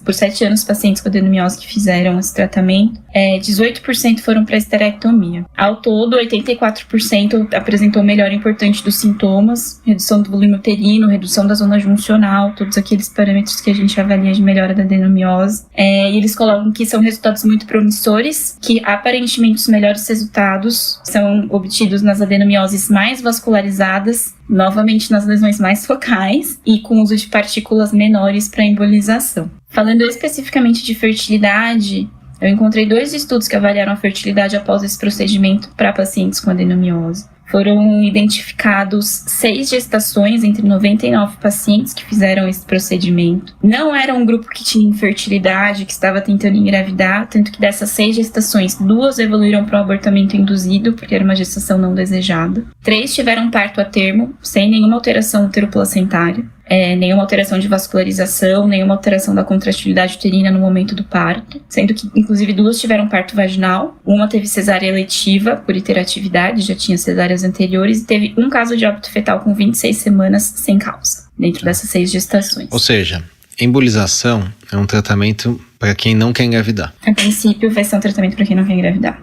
por 7 anos, os pacientes com adenomiose que fizeram esse tratamento, 18% foram para esterectomia. Ao todo, 84% apresentou melhora importante dos sintomas, redução do volume uterino, redução da zona juncional, todos aqueles parâmetros que a gente avalia de melhora da adenomiose. E eles colocam que são resultados muito promissores, que aparentemente os melhores resultados são obtidos nas adenomioses mais vascularizadas, novamente nas lesões mais focais e com uso de partículas menores para embolização. Falando especificamente de fertilidade, eu encontrei 2 estudos que avaliaram a fertilidade após esse procedimento para pacientes com adenomiose. Foram identificados 6 gestações entre 99 pacientes que fizeram esse procedimento. Não era um grupo que tinha infertilidade, que estava tentando engravidar, tanto que dessas 6 gestações, 2 evoluíram para o abortamento induzido, porque era uma gestação não desejada. 3 tiveram parto a termo, sem nenhuma alteração uteroplacentária. Nenhuma alteração de vascularização, nenhuma alteração da contratilidade uterina no momento do parto, sendo que, inclusive, 2 tiveram parto vaginal, uma teve cesárea eletiva por hiperatividade, já tinha cesáreas anteriores, e teve um caso de óbito fetal com 26 semanas sem causa, dentro dessas 6 gestações. Ou seja, embolização é um tratamento para quem não quer engravidar. A princípio, vai ser um tratamento para quem não quer engravidar.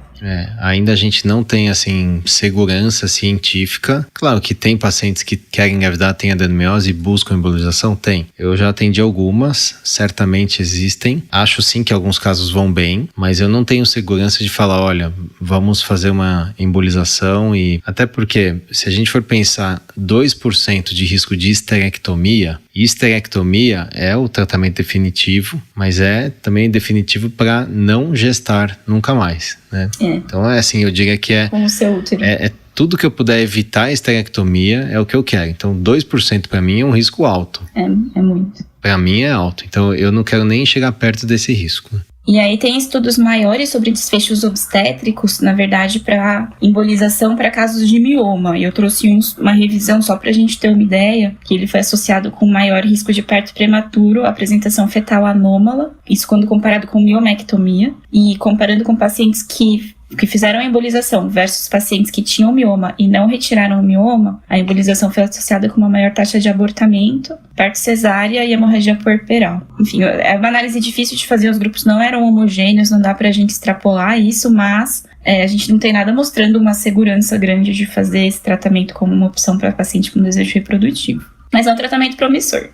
Ainda a gente não tem, assim, segurança científica. Claro que tem pacientes que querem engravidar, têm adenomiose e buscam embolização? Tem. Eu já atendi algumas, certamente existem. Acho sim que alguns casos vão bem, mas eu não tenho segurança de falar, olha, vamos fazer uma embolização e... Até porque, se a gente for pensar 2% de risco de esterectomia, e esterectomia é o tratamento definitivo, mas é também definitivo para não gestar nunca mais, né? Então, assim, eu diria que como seu útero. Tudo que eu puder evitar a esterectomia é o que eu quero. Então, 2% para mim é um risco alto. É muito. Para mim é alto. Então, eu não quero nem chegar perto desse risco. E aí tem estudos maiores sobre desfechos obstétricos, na verdade, para embolização para casos de mioma. E eu trouxe uma revisão só para a gente ter uma ideia, que ele foi associado com maior risco de parto prematuro, apresentação fetal anômala, isso quando comparado com miomectomia, e comparando com pacientes que fizeram a embolização versus pacientes que tinham mioma e não retiraram o mioma, a embolização foi associada com uma maior taxa de abortamento, parto cesárea e hemorragia puerperal. Enfim, é uma análise difícil de fazer, os grupos não eram homogêneos, não dá pra gente extrapolar isso, mas a gente não tem nada mostrando uma segurança grande de fazer esse tratamento como uma opção para paciente com desejo reprodutivo. Mas é um tratamento promissor.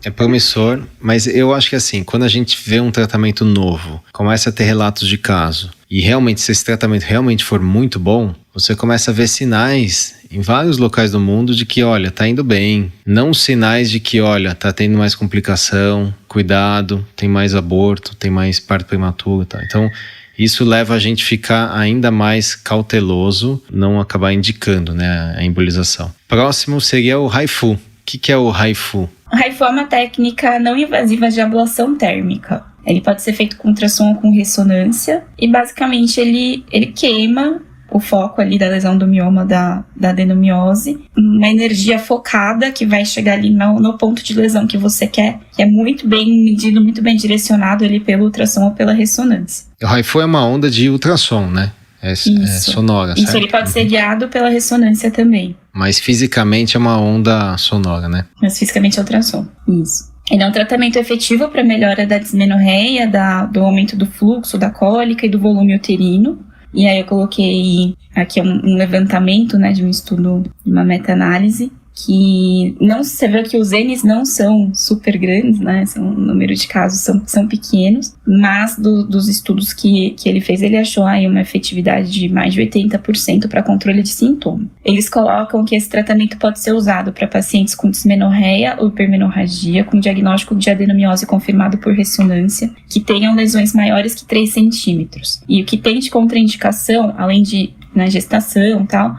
É promissor, mas eu acho que assim, quando a gente vê um tratamento novo, começa a ter relatos de caso, e realmente, se esse tratamento realmente for muito bom, você começa a ver sinais em vários locais do mundo de que, olha, tá indo bem. Não sinais de que, olha, tá tendo mais complicação, cuidado, tem mais aborto, tem mais parto prematuro, tá? Então, isso leva a gente a ficar ainda mais cauteloso, não acabar indicando, né, a embolização. Próximo seria o HIFU. O que é o HIFU? O HIFU é uma técnica não invasiva de ablação térmica. Ele pode ser feito com ultrassom ou com ressonância e basicamente ele queima o foco ali da lesão do mioma da adenomiose, uma energia focada que vai chegar ali no ponto de lesão que você quer, que é muito bem medido, muito bem direcionado ali pelo ultrassom ou pela ressonância. O HIFU é uma onda de ultrassom, né? É sonora, certo? Isso, ele pode ser guiado pela ressonância também. Mas fisicamente é uma onda sonora, né? Mas fisicamente é ultrassom, isso. Ele é um tratamento efetivo para melhora da dismenorreia, do aumento do fluxo, da cólica e do volume uterino. E aí eu coloquei aqui um levantamento, né, de um estudo, de uma meta-análise, que você vê que os N's não são super grandes, né, o número de casos são pequenos, mas dos estudos que ele fez, ele achou aí uma efetividade de mais de 80% para controle de sintoma. Eles colocam que esse tratamento pode ser usado para pacientes com dismenorreia ou hipermenorragia, com diagnóstico de adenomiose confirmado por ressonância, que tenham lesões maiores que 3 centímetros. E o que tem de contraindicação, além de na gestação e tal,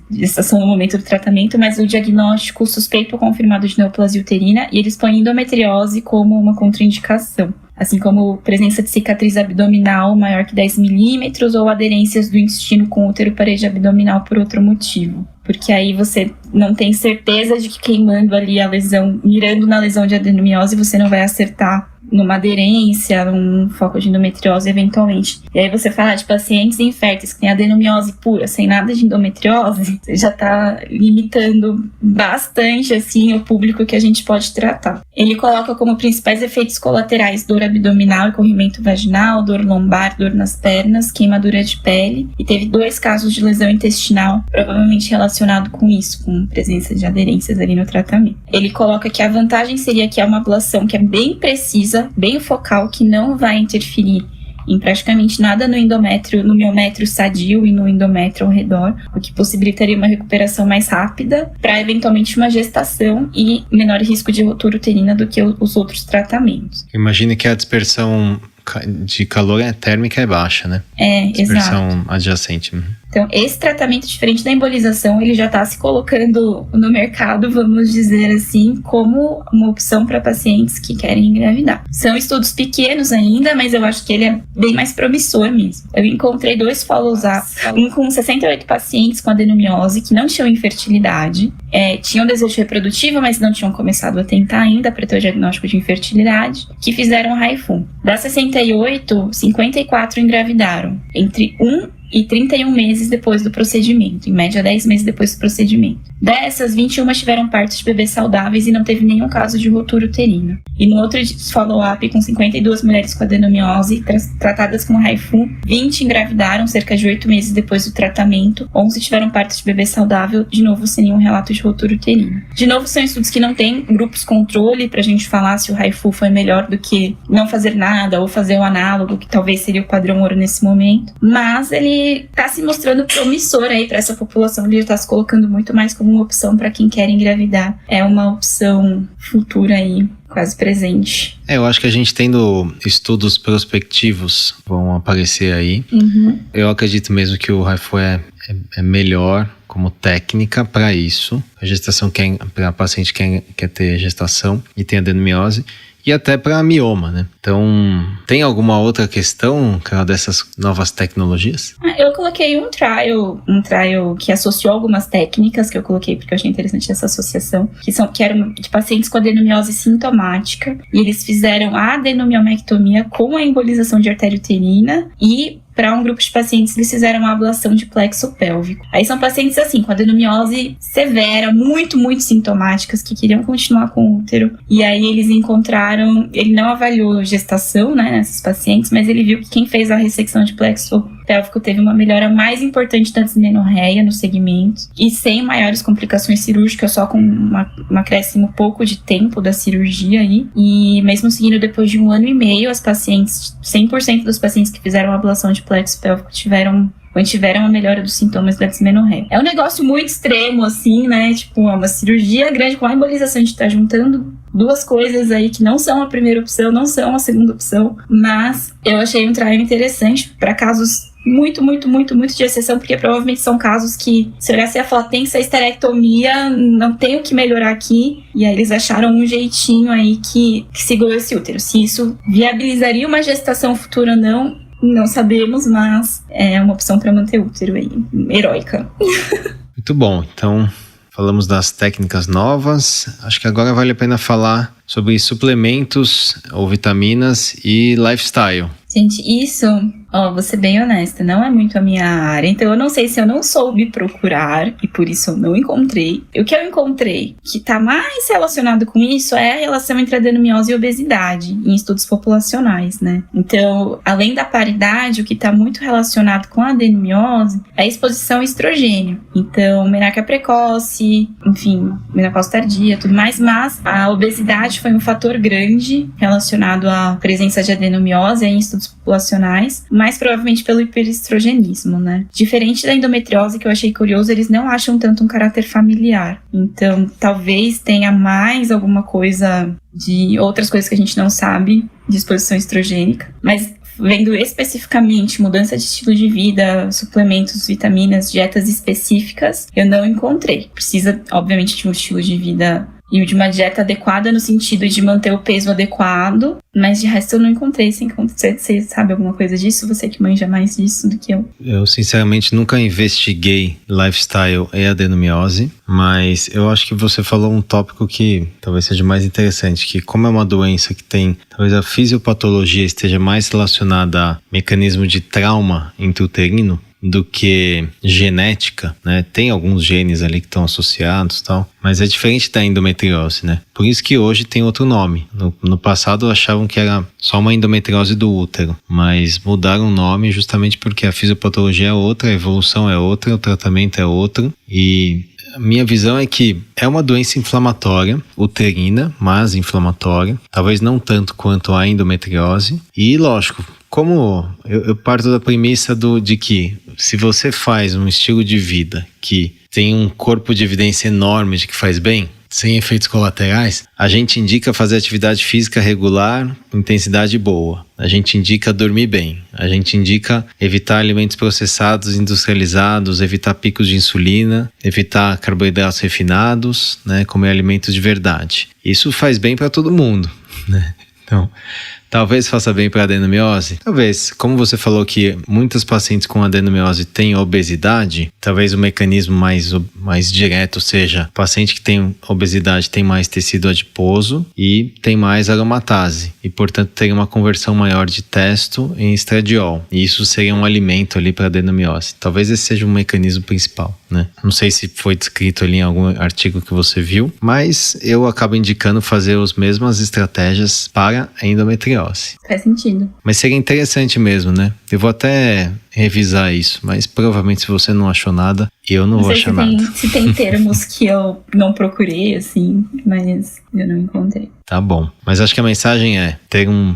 gestação no momento do tratamento, mas o diagnóstico suspeito ou confirmado de neoplasia uterina, e eles põem endometriose como uma contraindicação, assim como presença de cicatriz abdominal maior que 10 milímetros ou aderências do intestino com útero parede abdominal por outro motivo. Porque aí você não tem certeza de que queimando ali a lesão, mirando na lesão de adenomiose, você não vai acertar numa aderência, num foco de endometriose eventualmente. E aí você fala de pacientes inférteis que têm adenomiose pura, sem nada de endometriose, você já está limitando bastante assim o público que a gente pode tratar. Ele coloca como principais efeitos colaterais dor abdominal e corrimento vaginal, dor lombar, dor nas pernas, queimadura de pele, e teve 2 casos de lesão intestinal, provavelmente relacionado com isso, com presença de aderências ali no tratamento. Ele coloca que a vantagem seria que é uma ablação que é bem precisa, bem focal, que não vai interferir em praticamente nada no endométrio, no miométrio sadio e no endométrio ao redor, o que possibilitaria uma recuperação mais rápida para eventualmente uma gestação e menor risco de rotura uterina do que os outros tratamentos. Imagine que a dispersão de calor térmica é baixa, né? Dispersão exato. Adjacente. Então, esse tratamento, diferente da embolização, ele já está se colocando no mercado, vamos dizer assim, como uma opção para pacientes que querem engravidar. São estudos pequenos ainda, mas eu acho que ele é bem mais promissor mesmo. Eu encontrei 2 follow-ups, um com 68 pacientes com adenomiose que não tinham infertilidade, tinham desejo reprodutivo, mas não tinham começado a tentar ainda para ter o diagnóstico de infertilidade, que fizeram HIFU. Das 68, 54 engravidaram entre 1 e 31 meses depois do procedimento, em média 10 meses depois do procedimento. Dessas, 21 tiveram partos de bebês saudáveis e não teve nenhum caso de rotura uterina. E no outro follow-up, com 52 mulheres com adenomiose tratadas com HIFU, 20 engravidaram cerca de 8 meses depois do tratamento, 11 tiveram partos de bebê saudável, de novo sem nenhum relato de rotura uterina. De novo, são estudos que não têm grupos controle pra gente falar se o HIFU foi melhor do que não fazer nada ou fazer o análogo, que talvez seria o padrão ouro nesse momento, mas ele tá se mostrando promissor aí para essa população, ele tá se colocando muito mais como uma opção para quem quer engravidar. É uma opção futura aí, quase presente. Eu acho que a gente tendo estudos prospectivos vão aparecer aí. Eu acredito mesmo que o HIFU é melhor como técnica para isso. A gestação para paciente que quer ter gestação e tem adenomiose. e até para mioma, né? Então, tem alguma outra questão, Carol, dessas novas tecnologias? Eu coloquei um trial que associou algumas técnicas que eu coloquei porque eu achei interessante essa associação, que eram de pacientes com adenomiose sintomática, e eles fizeram a adenomiomectomia com a embolização de artéria uterina, e para um grupo de pacientes eles fizeram uma ablação de plexo pélvico. Aí são pacientes assim, com adenomiose severa, muito, muito sintomáticas, que queriam continuar com o útero. E aí eles encontraram, ele não avaliou gestação, né, nessas pacientes, mas ele viu que quem fez a ressecção de plexo pélvico teve uma melhora mais importante da dismenorreia no segmento, e sem maiores complicações cirúrgicas, só com um acréscimo pouco de tempo da cirurgia aí. E mesmo seguindo depois de 1 ano e meio, as pacientes, 100% dos pacientes que fizeram a ablação de plexo pélvico tiveram uma melhora dos sintomas da dismenorreia. É um negócio muito extremo, assim, né? Tipo, uma cirurgia grande com a embolização, a gente tá juntando duas coisas aí que não são a primeira opção, não são a segunda opção, mas eu achei um trial interessante para casos muito, muito, muito, muito de exceção, porque provavelmente são casos que, se olhar, você ia falar, tem essa esterectomia, não tem o que melhorar aqui, e aí eles acharam um jeitinho aí que segurou esse útero. Se isso viabilizaria uma gestação futura ou não sabemos, mas é uma opção para manter o útero aí, heróica. Muito bom, então falamos das técnicas novas, acho que agora vale a pena falar sobre suplementos ou vitaminas e lifestyle. Gente, isso, vou ser bem honesta, não é muito a minha área, então eu não sei se eu não soube procurar e por isso eu não encontrei. O que eu encontrei que tá mais relacionado com isso é a relação entre adenomiose e obesidade em estudos populacionais, né? Então, além da paridade, o que tá muito relacionado com a adenomiose é a exposição ao estrogênio. Então, menarquia precoce, enfim, menopausa tardia, tudo mais, mas a obesidade foi um fator grande relacionado à presença de adenomiose em estudos populacionais, mais provavelmente pelo hiperestrogenismo, né? Diferente da endometriose, que eu achei curioso, eles não acham tanto um caráter familiar. Então, talvez tenha mais alguma coisa de outras coisas que a gente não sabe de exposição estrogênica, mas vendo especificamente mudança de estilo de vida, suplementos, vitaminas, dietas específicas, eu não encontrei. Precisa, obviamente, de um estilo de vida e de uma dieta adequada no sentido de manter o peso adequado, mas de resto eu não encontrei. Você sabe alguma coisa disso? Você que manja mais disso do que eu? Eu sinceramente nunca investiguei lifestyle e adenomiose, mas eu acho que você falou um tópico que talvez seja mais interessante, que como é uma doença que tem, talvez a fisiopatologia esteja mais relacionada a mecanismo de trauma intrauterino do que genética, né? Tem alguns genes ali que estão associados e tal, mas é diferente da endometriose, né? Por isso que hoje tem outro nome. No passado achavam que era só uma endometriose do útero, mas mudaram o nome justamente porque a fisiopatologia é outra, a evolução é outra, o tratamento é outro, e a minha visão é que é uma doença inflamatória, uterina, mas inflamatória, talvez não tanto quanto a endometriose, e lógico, como eu parto da premissa de que se você faz um estilo de vida que tem um corpo de evidência enorme de que faz bem, sem efeitos colaterais, a gente indica fazer atividade física regular, intensidade boa. A gente indica dormir bem. A gente indica evitar alimentos processados, industrializados, evitar picos de insulina, evitar carboidratos refinados, né, comer alimentos de verdade. Isso faz bem para todo mundo, né? Então, talvez faça bem para adenomiose? Talvez. Como você falou que muitas pacientes com adenomiose têm obesidade, talvez o mecanismo mais direto seja: o paciente que tem obesidade tem mais tecido adiposo e tem mais aromatase, e portanto tem uma conversão maior de testo em estradiol, e isso seria um alimento ali para adenomiose. Talvez esse seja um mecanismo principal, né? Não sei se foi descrito ali em algum artigo que você viu, mas eu acabo indicando fazer as mesmas estratégias para a endometriose. Faz sentido. Mas seria interessante mesmo, né? Eu vou até revisar isso, mas provavelmente se você não achou nada, eu não vou achar nada. Se tem termos que eu não procurei, assim, mas eu não encontrei. Tá bom. Mas acho que a mensagem é ter um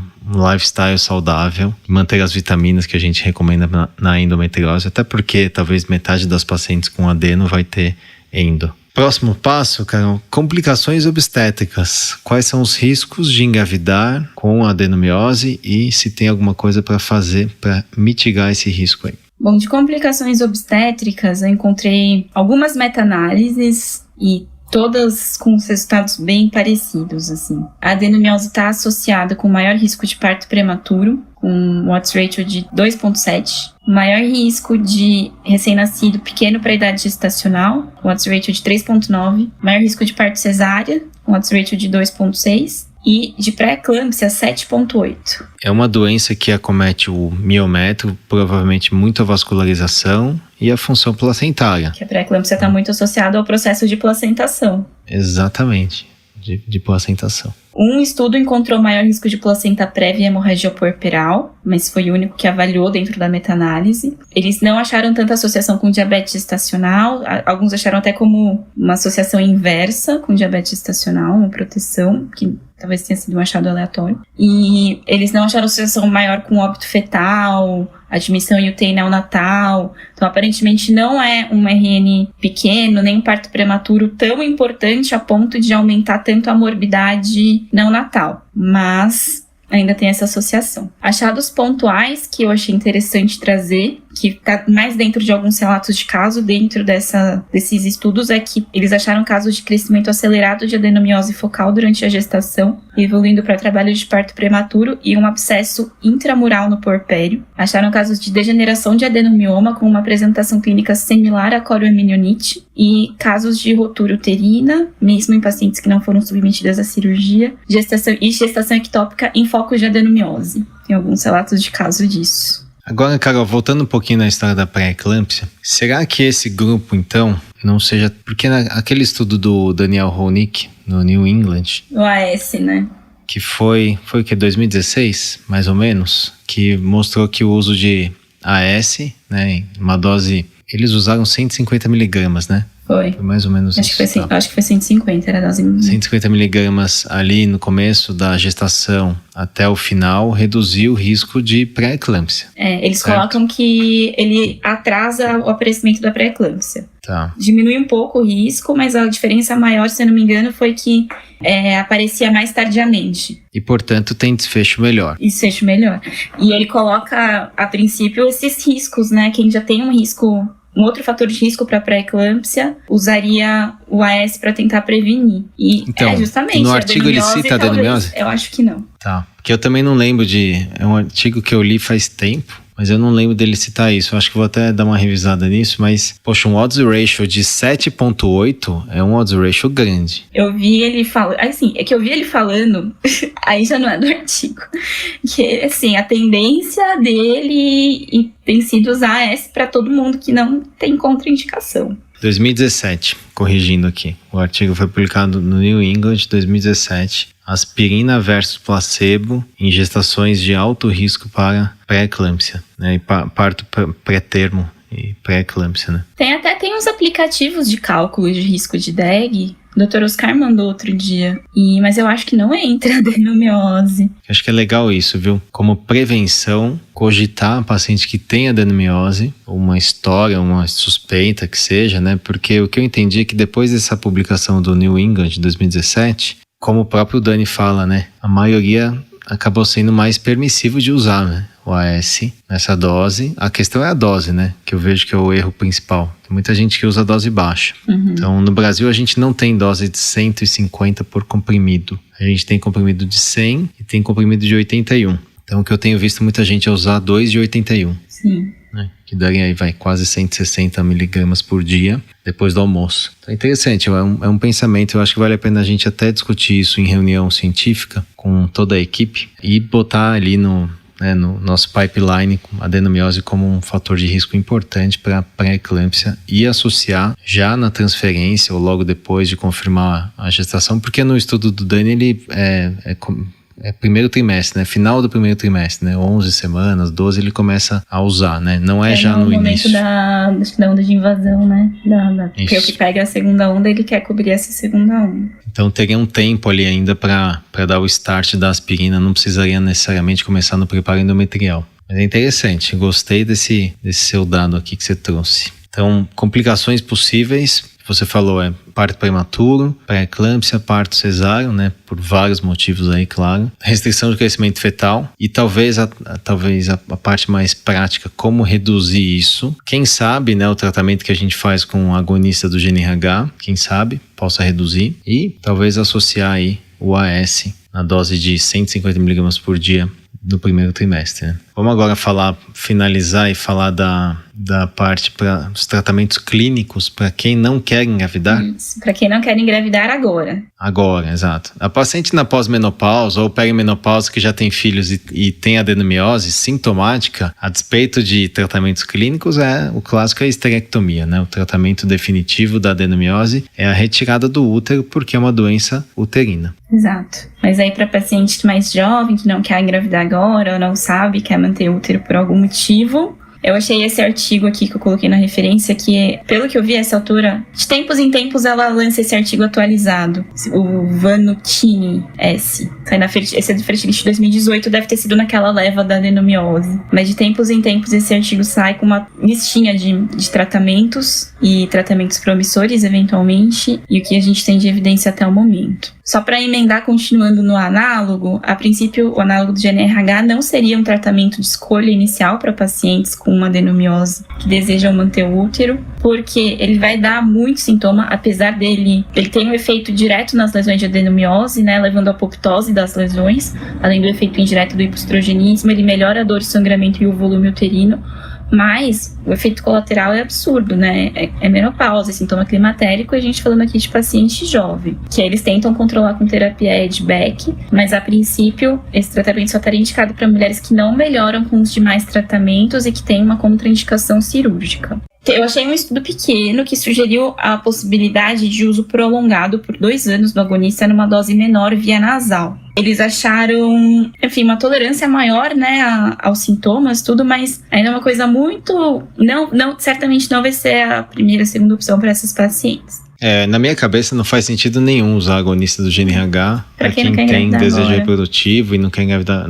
lifestyle saudável, manter as vitaminas que a gente recomenda na endometriose, até porque talvez metade das pacientes com adeno vai ter endo. Próximo passo, Carol, complicações obstétricas. Quais são os riscos de engravidar com adenomiose e se tem alguma coisa para fazer para mitigar esse risco aí? Bom, de complicações obstétricas eu encontrei algumas meta-análises e todas com os resultados bem parecidos, assim. A adenomiose está associada com maior risco de parto prematuro, com um odds ratio de 2,7. Maior risco de recém-nascido pequeno para a idade gestacional, um odds ratio de 3,9. Maior risco de parto cesárea, um odds ratio de 2,6. E de pré-eclâmpsia, 7,8. É uma doença que acomete o miométrio, provavelmente muita vascularização e a função placentária. Que a pré-eclâmpsia está muito associada ao processo de placentação. Exatamente, de placentação. Um estudo encontrou maior risco de placenta prévia e hemorragia puerperal, mas foi o único que avaliou dentro da meta-análise. Eles não acharam tanta associação com diabetes gestacional, alguns acharam até como uma associação inversa com diabetes gestacional, uma proteção, que talvez tenha sido um achado aleatório. E eles não acharam associação maior com óbito fetal, admissão em UTI neonatal. Então, aparentemente, não é um RN pequeno, nem um parto prematuro tão importante a ponto de aumentar tanto a morbidade neonatal. Mas ainda tem essa associação. Achados pontuais que eu achei interessante trazer, que está mais dentro de alguns relatos de caso, dentro desses estudos, é que eles acharam casos de crescimento acelerado de adenomiose focal durante a gestação, evoluindo para trabalho de parto prematuro e um abscesso intramural no puerpério. Acharam casos de degeneração de adenomioma com uma apresentação clínica similar à coroamnionite e casos de rotura uterina, mesmo em pacientes que não foram submetidas à cirurgia, gestação ectópica em focos de adenomiose. Tem alguns relatos de caso disso. Agora, Carol, voltando um pouquinho na história da pré-eclâmpsia, será que esse grupo, então, não seja... Porque aquele estudo do Daniel Hounick, no New England... O AS, né? Que foi o que, 2016, mais ou menos? Que mostrou que o uso de AS, né, uma dose... Eles usaram 150 miligramas, né? Foi mais ou menos acho isso. Acho que foi 150, era a dose. 150 miligramas ali no começo da gestação até o final reduziu o risco de pré-eclâmpsia. Eles certo? Colocam que ele atrasa o aparecimento da pré-eclâmpsia. Tá. Diminui um pouco o risco, mas a diferença maior, se eu não me engano, foi que aparecia mais tardiamente. E, portanto, tem desfecho melhor. Desfecho melhor. E ele coloca, a princípio, esses riscos, né? Quem já tem um risco... Um outro fator de risco para pré-eclâmpsia usaria o AS para tentar prevenir. E então, justamente no artigo ele cita a adenomiose? Eu acho que não. Tá, porque eu também não lembro é um artigo que eu li faz tempo, mas eu não lembro dele citar isso. Eu acho que vou até dar uma revisada nisso, mas, poxa, um odds ratio de 7,8 é um odds ratio grande. Eu vi ele falando, assim, é que eu vi ele falando, aí já não é do artigo, que, assim, a tendência dele tem sido usar AS para todo mundo que não tem contraindicação. 2017, corrigindo aqui. O artigo foi publicado no New England, 2017. Aspirina versus placebo em gestações de alto risco para pré-eclâmpsia, né? E parto pré-termo e pré-eclâmpsia, né? Tem uns aplicativos de cálculo de risco de DEG. O Dr. Oscar mandou outro dia, mas eu acho que não entra adenomiose. Acho que é legal isso, viu? Como prevenção, cogitar a paciente que tem adenomiose, uma história, uma suspeita que seja, né? Porque o que eu entendi é que depois dessa publicação do New England de 2017, como o próprio Dani fala, né? A maioria acabou sendo mais permissivo de usar, né? O AS nessa dose. A questão é a dose, né? Que eu vejo que é o erro principal. Tem muita gente que usa dose baixa. Uhum. Então, no Brasil, a gente não tem dose de 150 por comprimido. A gente tem comprimido de 100 e tem comprimido de 81. Então, o que eu tenho visto muita gente é usar 2 de 81. Sim. Né? Que daria aí, quase 160 miligramas por dia depois do almoço. Então, é interessante, é um pensamento. Eu acho que vale a pena a gente até discutir isso em reunião científica com toda a equipe e botar ali no nosso pipeline a adenomiose como um fator de risco importante para pré-eclâmpsia e associar já na transferência ou logo depois de confirmar a gestação, porque no estudo do Dani ele é primeiro trimestre, né? Final do primeiro trimestre, né? 11 semanas, 12 ele começa a usar, né? Não é já no início. Da onda de invasão, né? Porque o que pega a segunda onda, ele quer cobrir essa segunda onda. Então teria um tempo ali ainda para dar o start da aspirina, não precisaria necessariamente começar no preparo endometrial. Mas é interessante, gostei desse seu dado aqui que você trouxe. Então, complicações possíveis, você falou, parto prematuro, pré-eclâmpsia, parto cesáreo, né? Por vários motivos aí, claro. Restrição de crescimento fetal e talvez a parte mais prática, como reduzir isso. Quem sabe, né? O tratamento que a gente faz com o agonista do GNRH, quem sabe, possa reduzir. E talvez associar aí o AS na dose de 150 mg por dia no primeiro trimestre, né? Vamos agora finalizar e falar da parte para os tratamentos clínicos para quem não quer engravidar. Isso, para quem não quer engravidar agora. Agora, exato. A paciente na pós-menopausa ou perimenopausa que já tem filhos e tem adenomiose sintomática, a despeito de tratamentos clínicos, o clássico é a histerectomia, né? O tratamento definitivo da adenomiose é a retirada do útero porque é uma doença uterina. Exato. Mas aí para paciente mais jovem que não quer engravidar agora ou não sabe, quer manter o útero por algum motivo, eu achei esse artigo aqui que eu coloquei na referência, que pelo que eu vi a essa altura, de tempos em tempos ela lança esse artigo atualizado, o Vannuccini S. Esse é do Fertility 2018, deve ter sido naquela leva da adenomiose. Mas de tempos em tempos esse artigo sai com uma listinha de tratamentos e tratamentos promissores, eventualmente, e o que a gente tem de evidência até o momento. Só para emendar, continuando no análogo, a princípio o análogo do GNRH não seria um tratamento de escolha inicial para pacientes com uma adenomiose que desejam manter o útero, porque ele vai dar muito sintoma, apesar ele tem um efeito direto nas lesões de adenomiose, né, levando à apoptose das lesões, além do efeito indireto do hipostrogenismo, ele melhora a dor, o sangramento e o volume uterino. Mas o efeito colateral é absurdo, né? É menopausa, sintoma climatérico, e a gente falando aqui de paciente jovem, que eles tentam controlar com terapia Edbeck, mas a princípio esse tratamento só estaria indicado para mulheres que não melhoram com os demais tratamentos e que têm uma contraindicação cirúrgica. Eu achei um estudo pequeno que sugeriu a possibilidade de uso prolongado por 2 anos do agonista numa dose menor via nasal. Eles acharam, enfim, uma tolerância maior, né, aos sintomas, tudo, mas ainda é uma coisa muito... certamente não vai ser a primeira, segunda opção para essas pacientes. Na minha cabeça não faz sentido nenhum usar agonista do GNRH para quem tem desejo reprodutivo e não quer engravidar.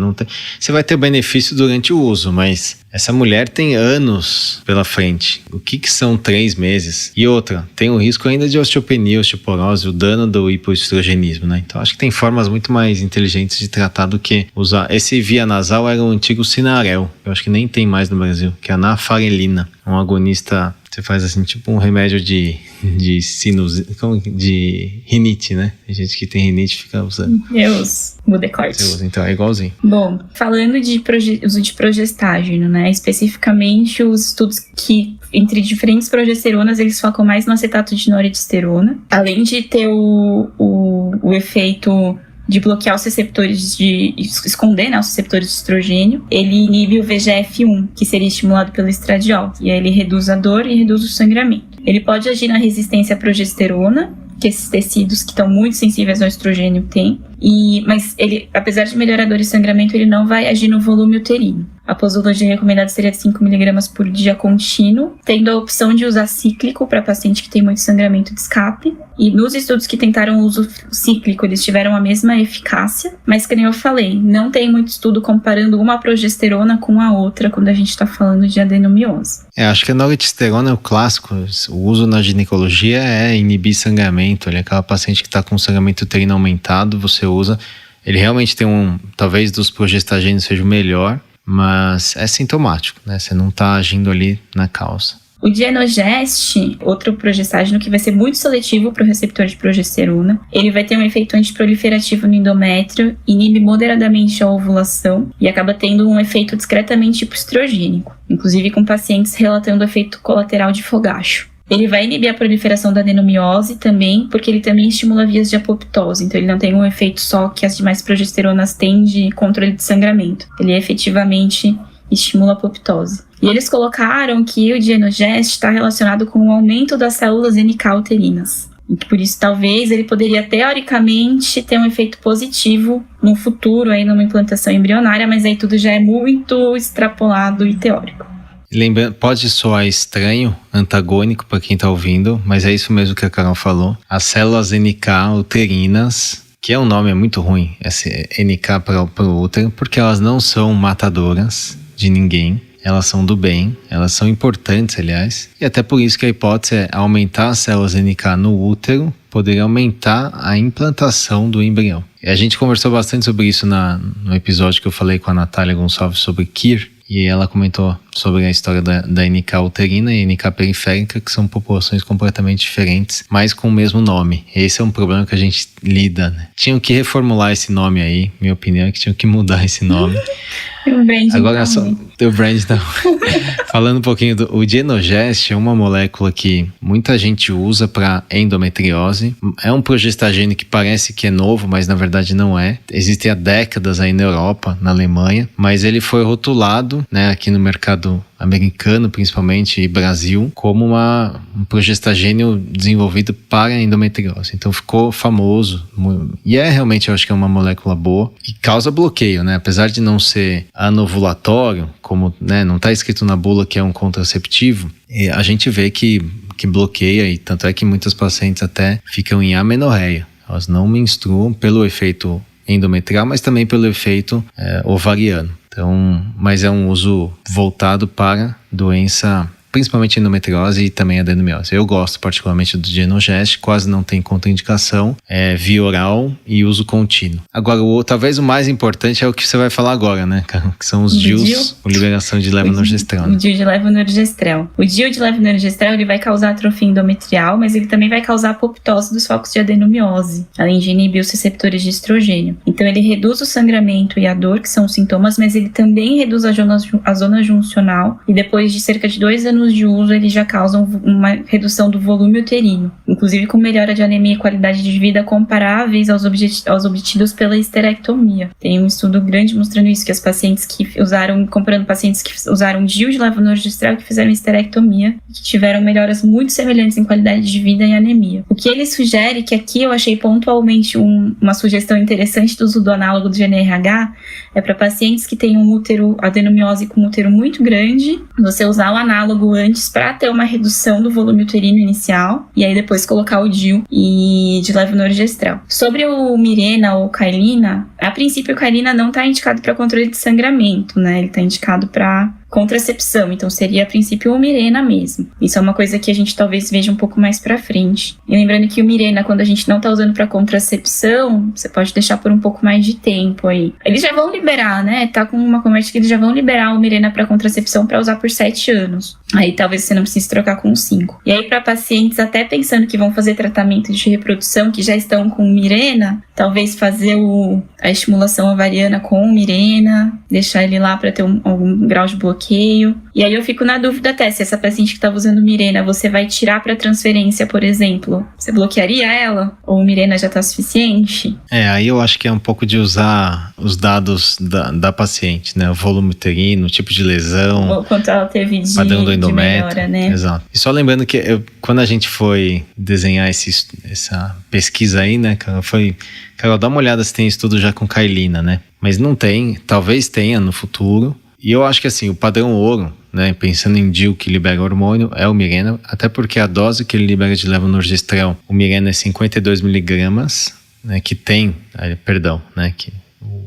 Você vai ter benefício durante o uso, mas essa mulher tem anos pela frente. O que são 3 meses? E outra, tem o risco ainda de osteopenia, osteoporose, o dano do hipoestrogenismo, né? Então acho que tem formas muito mais inteligentes de tratar do que usar. Esse via nasal era o antigo Sinarel, eu acho que nem tem mais no Brasil, que é a nafarelina, um agonista. Você faz assim, tipo um remédio de rinite, né? Tem gente que tem rinite e fica usando. Eu uso Budecorte. Você usa, então é igualzinho. Bom, falando de uso de progestágeno, né? Especificamente os estudos que, entre diferentes progesteronas, eles focam mais no acetato de noradiosterona. Além de ter o efeito de bloquear os receptores esconder, né, os receptores de estrogênio, ele inibe o VEGF-1, que seria estimulado pelo estradiol, e aí ele reduz a dor e reduz o sangramento. Ele pode agir na resistência à progesterona, que esses tecidos que estão muito sensíveis ao estrogênio têm, mas ele, apesar de melhorar a dor e sangramento, ele não vai agir no volume uterino. A posologia recomendada seria de 5 mg por dia contínuo, tendo a opção de usar cíclico para paciente que tem muito sangramento de escape. E nos estudos que tentaram o uso cíclico, eles tiveram a mesma eficácia, mas como eu falei, não tem muito estudo comparando uma progesterona com a outra quando a gente está falando de adenomiose. Acho que a noradiosterona é o clássico. O uso na ginecologia é inibir sangramento. Aquela paciente que está com sangramento uterino aumentado, você usa. Ele realmente tem talvez dos progestagênios seja o melhor, mas é sintomático, né? Você não está agindo ali na causa. O Dienogest, outro progestágeno que vai ser muito seletivo para o receptor de progesterona, ele vai ter um efeito antiproliferativo no endométrio, inibe moderadamente a ovulação e acaba tendo um efeito discretamente hipoestrogênico, inclusive com pacientes relatando efeito colateral de fogacho. Ele vai inibir a proliferação da adenomiose também, porque ele também estimula vias de apoptose, então ele não tem um efeito só que as demais progesteronas têm de controle de sangramento. Ele efetivamente estimula a apoptose. E eles colocaram que o Dienogest está relacionado com o aumento das células NK uterinas. E que por isso talvez ele poderia teoricamente ter um efeito positivo no futuro, aí numa implantação embrionária, mas aí tudo já é muito extrapolado e teórico. Lembrando, pode soar estranho, antagônico para quem está ouvindo, mas é isso mesmo que a Carol falou. As células NK uterinas, que é um nome muito ruim, esse NK para o útero, porque elas não são matadoras de ninguém. elas são do bem, elas são importantes, aliás. E até por isso que a hipótese é aumentar as células NK no útero, poderia aumentar a implantação do embrião. E a gente conversou bastante sobre isso no episódio que eu falei com a Natália Gonçalves sobre KIR, e ela comentou sobre a história da NK uterina e NK periférica, que são populações completamente diferentes, mas com o mesmo nome. Esse é um problema que a gente lida, né? Tinham que reformular esse nome aí, minha opinião é que tinham que mudar esse nome. O brand agora só o brand não. Falando um pouquinho o Dienogest é uma molécula que muita gente usa para endometriose. É um progestagênio que parece que é novo, mas na verdade não é. Existe há décadas aí na Europa, na Alemanha, mas ele foi rotulado, né, aqui no mercado americano principalmente e Brasil, como um progestagênio desenvolvido para endometriose. Então ficou famoso e realmente, eu acho que é uma molécula boa e causa bloqueio, né? Apesar de não ser anovulatório, como, né, não está escrito na bula que é um contraceptivo, a gente vê que bloqueia, e tanto é que muitas pacientes até ficam em amenorreia. Elas não menstruam pelo efeito endometrial, mas também pelo efeito ovariano. Então, mas é um uso voltado para doença, principalmente endometriose e também adenomiose. Eu gosto particularmente do Dienogest, quase não tem contraindicação, é via oral e uso contínuo. Agora, talvez o mais importante é o que você vai falar agora, né, cara? Que são os DIUs, ou liberação de levonorgestrel. O DIU de levonorgestrel. O DIU de levonorgestrel, ele vai causar atrofia endometrial, mas ele também vai causar apoptose dos focos de adenomiose, além de inibir os receptores de estrogênio. Então, ele reduz o sangramento e a dor, que são os sintomas, mas ele também reduz a zona juncional, e depois de cerca de 2 anos de uso, eles já causam uma redução do volume uterino, inclusive com melhora de anemia e qualidade de vida comparáveis aos obtidos pela histerectomia. Tem um estudo grande mostrando isso, que as pacientes que usaram, comparando pacientes que usaram DIU de levonorgestrel que fizeram histerectomia, que tiveram melhoras muito semelhantes em qualidade de vida e anemia. O que ele sugere, que aqui eu achei pontualmente uma sugestão interessante do uso do análogo do GnRH, é para pacientes que têm um útero, adenomiose com um útero muito grande, você usar o análogo antes para ter uma redução do volume uterino inicial, e aí depois colocar o DIU e de levonorgestrel. Sobre o Mirena ou Cailina, a princípio o Cailina não está indicado para controle de sangramento, né? Ele está indicado para contracepção, então seria a princípio o Mirena mesmo. Isso é uma coisa que a gente talvez veja um pouco mais pra frente. E lembrando que o Mirena, quando a gente não tá usando pra contracepção, você pode deixar por um pouco mais de tempo aí. Eles já vão liberar, né? Tá com uma conversa que eles já vão liberar o Mirena pra contracepção pra usar por 7 anos. Aí talvez você não precise trocar com 5. E aí pra pacientes até pensando que vão fazer tratamento de reprodução, que já estão com Mirena, talvez fazer a estimulação ovariana com o Mirena, deixar ele lá pra ter algum grau de bloqueio. E aí eu fico na dúvida até se essa paciente que estava usando Mirena, você vai tirar para transferência, por exemplo, você bloquearia ela? Ou o Mirena já está suficiente? Aí eu acho que é um pouco de usar os dados da paciente, né? O volume uterino, o tipo de lesão, ou quanto ela teve de padrão do endométrio, melhora, né? Exato. E só lembrando que quando a gente foi desenhar essa pesquisa aí, né, Carol, dá uma olhada se tem estudo já com Cailina, né? Mas não tem, talvez tenha no futuro. E eu acho que assim, o padrão ouro, né, pensando em DIU que libera hormônio, é o Mirena, até porque a dose que ele libera de levonorgestrel, o Mirena é 52 miligramas, né, que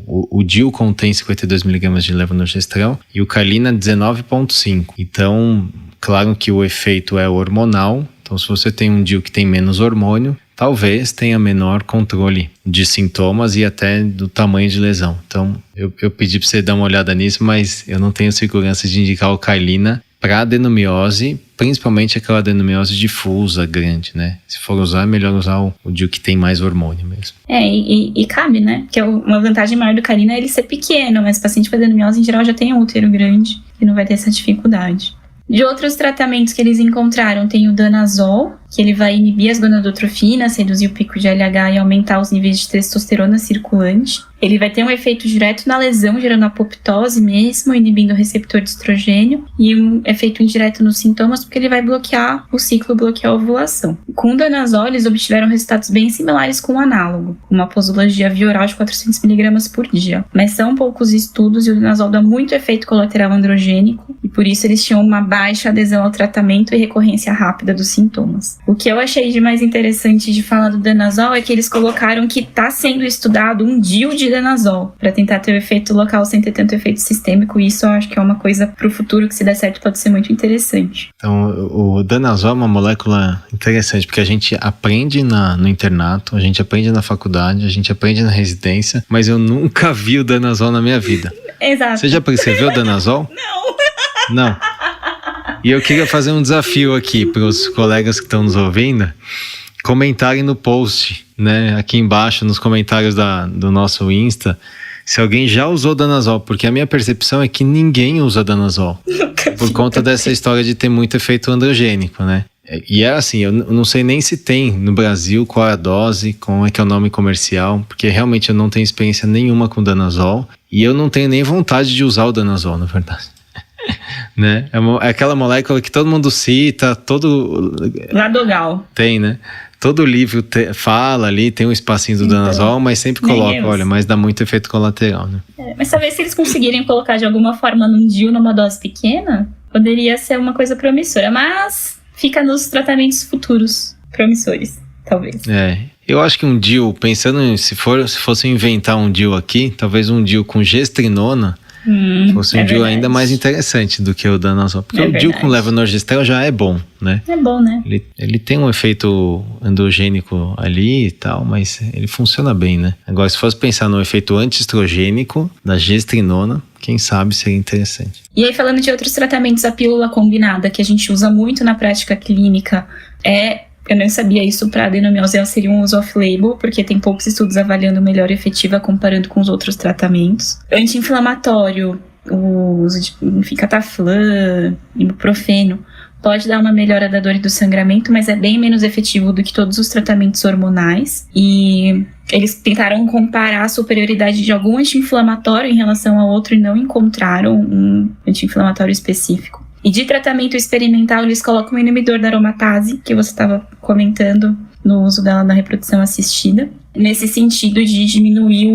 o DIU contém 52 miligramas de levonorgestrel e o Cailina 19,5. Então, claro que o efeito é hormonal, então se você tem um DIU que tem menos hormônio, talvez tenha menor controle de sintomas e até do tamanho de lesão. Então, eu pedi para você dar uma olhada nisso, mas eu não tenho segurança de indicar o Cailina para adenomiose, principalmente aquela adenomiose difusa, grande, né? Se for usar, é melhor usar o DIU que tem mais hormônio mesmo. E cabe, né? Porque uma vantagem maior do Cailina é ele ser pequeno, mas o paciente com adenomiose, em geral, já tem um útero grande e não vai ter essa dificuldade. De outros tratamentos que eles encontraram, tem o Danazol, que ele vai inibir as gonadotrofinas, reduzir o pico de LH e aumentar os níveis de testosterona circulante. Ele vai ter um efeito direto na lesão, gerando apoptose mesmo, inibindo o receptor de estrogênio, e um efeito indireto nos sintomas, porque ele vai bloquear o ciclo, bloquear a ovulação. Com o Danazol, eles obtiveram resultados bem similares com o análogo, uma posologia via oral de 400 mg por dia. Mas são poucos estudos e o Danazol dá muito efeito colateral androgênico, e por isso eles tinham uma baixa adesão ao tratamento e recorrência rápida dos sintomas. O que eu achei de mais interessante de falar do danazol é que eles colocaram que está sendo estudado um DIU de danazol para tentar ter o efeito local sem ter tanto efeito sistêmico, e isso eu acho que é uma coisa para o futuro que, se der certo, pode ser muito interessante. Então, o danazol é uma molécula interessante, porque a gente aprende no internato, a gente aprende na faculdade, a gente aprende na residência, mas eu nunca vi o danazol na minha vida. Exato. Você já prescreveu danazol? Não. E eu queria fazer um desafio aqui para os colegas que estão nos ouvindo, comentarem no post, né, aqui embaixo, nos comentários do nosso Insta, se alguém já usou danazol, porque a minha percepção é que ninguém usa danazol, por conta dessa história de ter muito efeito androgênico, né? E é assim, eu não sei nem se tem no Brasil qual é a dose, qual é que é o nome comercial, porque realmente eu não tenho experiência nenhuma com danazol, e eu não tenho nem vontade de usar o danazol, na verdade. Né? É aquela molécula que todo mundo cita, Ladogal. Tem, né? Todo livro fala ali, tem um espacinho do danazol, mas sempre coloca, olha, mas dá muito efeito colateral, né? Mas talvez se eles conseguirem colocar de alguma forma num DIU numa dose pequena, poderia ser uma coisa promissora, mas fica nos tratamentos futuros promissores, talvez. Eu acho que um DIU, pensando em, se fosse inventar um DIU aqui, talvez um DIU com gestrinona fosse um DIU ainda mais interessante do que o danazol. Porque o DIU com levonorgestrel já é bom, né? É bom, né? Ele tem um efeito androgênico ali e tal, mas ele funciona bem, né? Agora, se fosse pensar no efeito antiestrogênico da gestrinona, quem sabe seria interessante. E aí, falando de outros tratamentos, a pílula combinada, que a gente usa muito na prática clínica, eu não sabia isso, para adenomiose ela seria um uso off-label, porque tem poucos estudos avaliando melhor efetiva comparando com os outros tratamentos. Anti-inflamatório, o uso de cataflã, ibuprofeno, pode dar uma melhora da dor e do sangramento, mas é bem menos efetivo do que todos os tratamentos hormonais. E eles tentaram comparar a superioridade de algum anti-inflamatório em relação ao outro e não encontraram um anti-inflamatório específico. E de tratamento experimental, eles colocam o inibidor da aromatase, que você estava comentando no uso dela na reprodução assistida, nesse sentido de diminuir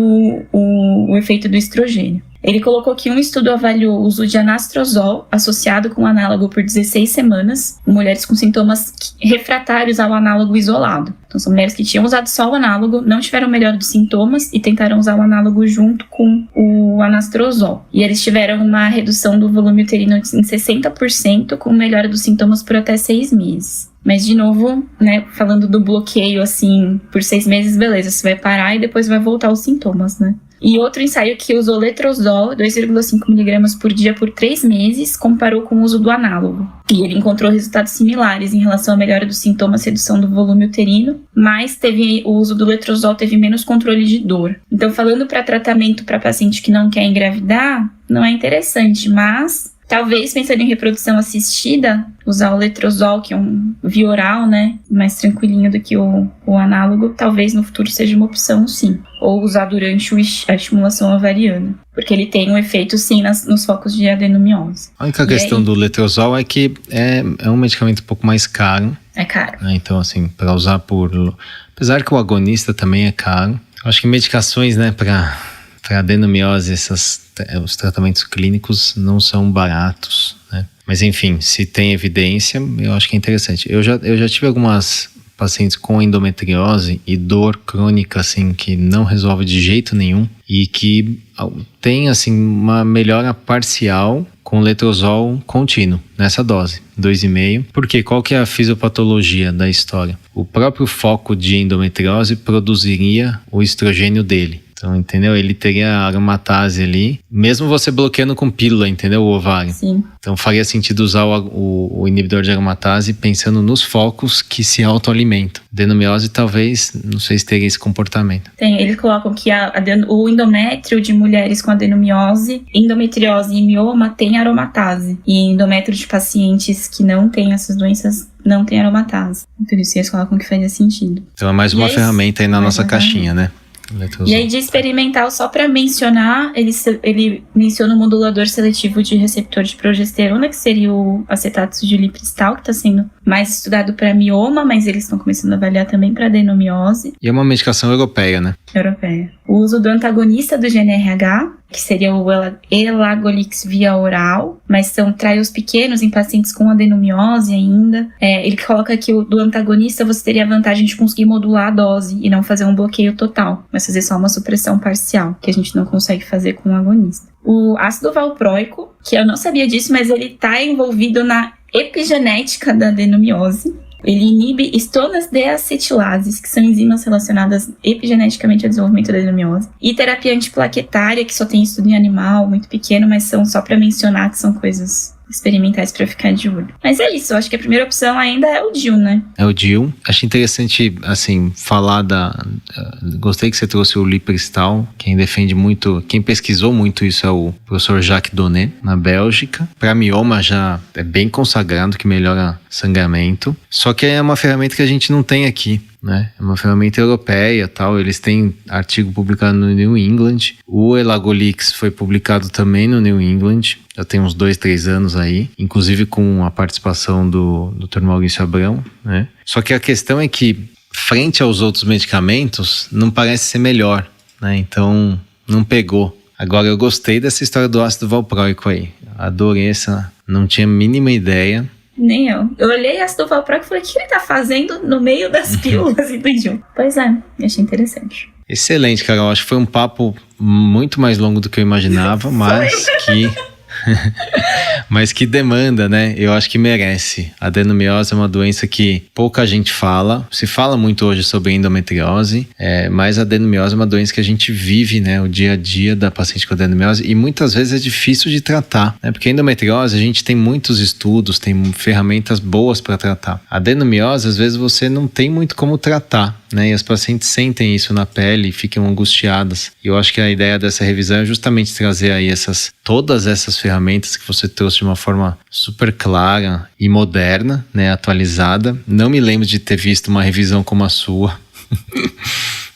o efeito do estrogênio. Ele colocou que um estudo avaliou o uso de anastrozol associado com análogo por 16 semanas em mulheres com sintomas refratários ao análogo isolado. Então, são mulheres que tinham usado só o análogo, não tiveram melhora dos sintomas e tentaram usar o análogo junto com o anastrozol. E eles tiveram uma redução do volume uterino em 60%, com melhora dos sintomas por até 6 meses. Mas, de novo, né, falando do bloqueio, assim, por 6 meses, beleza, você vai parar e depois vai voltar os sintomas, né? E outro ensaio que usou letrozol, 2,5mg por dia por 3 meses, comparou com o uso do análogo. E ele encontrou resultados similares em relação à melhora dos sintomas, redução do volume uterino, mas o uso do letrozol teve menos controle de dor. Então, falando para tratamento para paciente que não quer engravidar, não é interessante, mas talvez, pensando em reprodução assistida, usar o letrozol, que é um via oral, né, mais tranquilinho do que o análogo, talvez no futuro seja uma opção, sim. Ou usar durante a estimulação ovariana, porque ele tem um efeito, sim, nos focos de adenomiose. A única questão do letrozol é que é um medicamento um pouco mais caro. É caro. Né? Então, assim, para usar apesar que o agonista também é caro, acho que medicações, né, para adenomiose, os tratamentos clínicos não são baratos, né? Mas enfim, se tem evidência, eu acho que é interessante. Eu já tive algumas pacientes com endometriose e dor crônica, assim, que não resolve de jeito nenhum e que tem, assim, uma melhora parcial com letrozol contínuo, nessa dose, 2,5. Porque qual que é a fisiopatologia da história? O próprio foco de endometriose produziria o estrogênio dele. Então, entendeu? Ele teria a aromatase ali, mesmo você bloqueando com pílula, entendeu? O ovário. Sim. Então, faria sentido usar o inibidor de aromatase pensando nos focos que se autoalimentam. Adenomiose, talvez, não sei se teria esse comportamento. Eles colocam que o endométrio de mulheres com adenomiose, endometriose e mioma tem aromatase. E endométrio de pacientes que não têm essas doenças não tem aromatase. Por isso, eles colocam que faria sentido. Então, é mais uma ferramenta aí na nossa caixinha, né? E aí, de experimental, só para mencionar, ele menciona o modulador seletivo de receptor de progesterona, que seria o acetato de lipristal, que está sendo mais estudado para mioma, mas eles estão começando a avaliar também para adenomiose. E é uma medicação europeia, né? Europeia. O uso do antagonista do GnRH, que seria o elagolix via oral, mas são trials pequenos em pacientes com adenomiose ainda. Ele coloca que do antagonista você teria a vantagem de conseguir modular a dose e não fazer um bloqueio total, mas fazer só uma supressão parcial, que a gente não consegue fazer com o agonista. O ácido valproico, que eu não sabia disso, mas ele está envolvido na epigenética da adenomiose. Ele inibe histonas deacetilases, que são enzimas relacionadas epigeneticamente ao desenvolvimento da adenomiose. E terapia antiplaquetária, que só tem estudo em animal, muito pequeno, mas são só para mencionar que são coisas experimentais para ficar de olho. Mas é isso, eu acho que a primeira opção ainda é o DIL, né? É o DIL. Achei interessante, assim, falar gostei que você trouxe o Lipristal. Quem defende muito, quem pesquisou muito isso é o professor Jacques Donnet, na Bélgica. Para mioma já é bem consagrado que melhora sangramento. Só que é uma ferramenta que a gente não tem aqui, né? É uma ferramenta europeia, tal. Eles têm artigo publicado no New England. O Elagolix foi publicado também no New England. Já tem uns 2-3 anos aí, inclusive com a participação do Dr. Maurício Abrão, né? Só que a questão é que, frente aos outros medicamentos, não parece ser melhor, né? Então, não pegou. Agora, eu gostei dessa história do ácido valproico aí. Adorei essa, não tinha a mínima ideia. Nem eu. Eu olhei ácido valproico e falei, o que ele tá fazendo no meio das pílulas e do DIL? Pois é, achei interessante. Excelente, Carol. Acho que foi um papo muito mais longo do que eu imaginava, mas que demanda, né? Eu acho que merece. A adenomiose é uma doença que pouca gente fala. Se fala muito hoje sobre endometriose, mas a adenomiose é uma doença que a gente vive, né? O dia a dia da paciente com adenomiose, e muitas vezes é difícil de tratar, né? Porque a endometriose, a gente tem muitos estudos, tem ferramentas boas para tratar. A adenomiose, às vezes você não tem muito como tratar, né? E as pacientes sentem isso na pele e ficam angustiadas. E eu acho que a ideia dessa revisão é justamente trazer aí todas essas ferramentas que você trouxe de uma forma super clara e moderna, né? Atualizada. Não me lembro de ter visto uma revisão como a sua,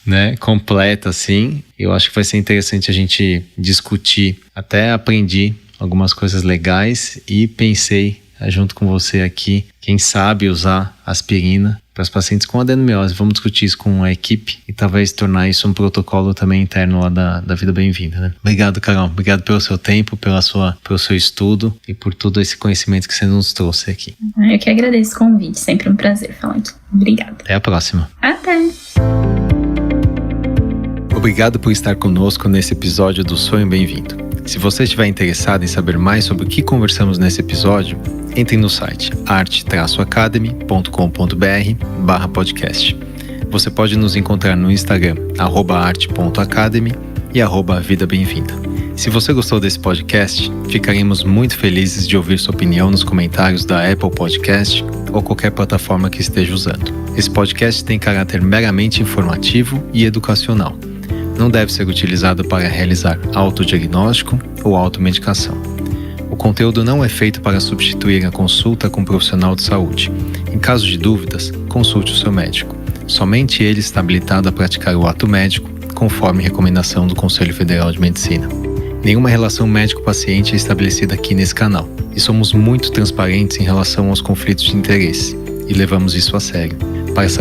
né? Completa assim. Eu acho que vai ser interessante a gente discutir. Até aprendi algumas coisas legais e pensei junto com você aqui, quem sabe usar aspirina para os pacientes com adenomiose. Vamos discutir isso com a equipe e talvez tornar isso um protocolo também interno lá da Vida Bem-vinda, né? Obrigado, Carol. Obrigado pelo seu tempo, pelo seu estudo e por todo esse conhecimento que você nos trouxe aqui. Eu que agradeço o convite. Sempre um prazer falar aqui. Obrigada. Até a próxima. Até. Obrigado por estar conosco nesse episódio do Sonho Bem-vindo. Se você estiver interessado em saber mais sobre o que conversamos nesse episódio, entre no site arte-academy.com.br/podcast. Você pode nos encontrar no Instagram, @arte.academy e @vida bem-vinda. Se você gostou desse podcast, ficaremos muito felizes de ouvir sua opinião nos comentários da Apple Podcast ou qualquer plataforma que esteja usando. Esse podcast tem caráter meramente informativo e educacional. Não deve ser utilizado para realizar autodiagnóstico ou automedicação. O conteúdo não é feito para substituir a consulta com um profissional de saúde. Em caso de dúvidas, consulte o seu médico. Somente ele está habilitado a praticar o ato médico, conforme recomendação do Conselho Federal de Medicina. Nenhuma relação médico-paciente é estabelecida aqui nesse canal, e somos muito transparentes em relação aos conflitos de interesse, e levamos isso a sério. Para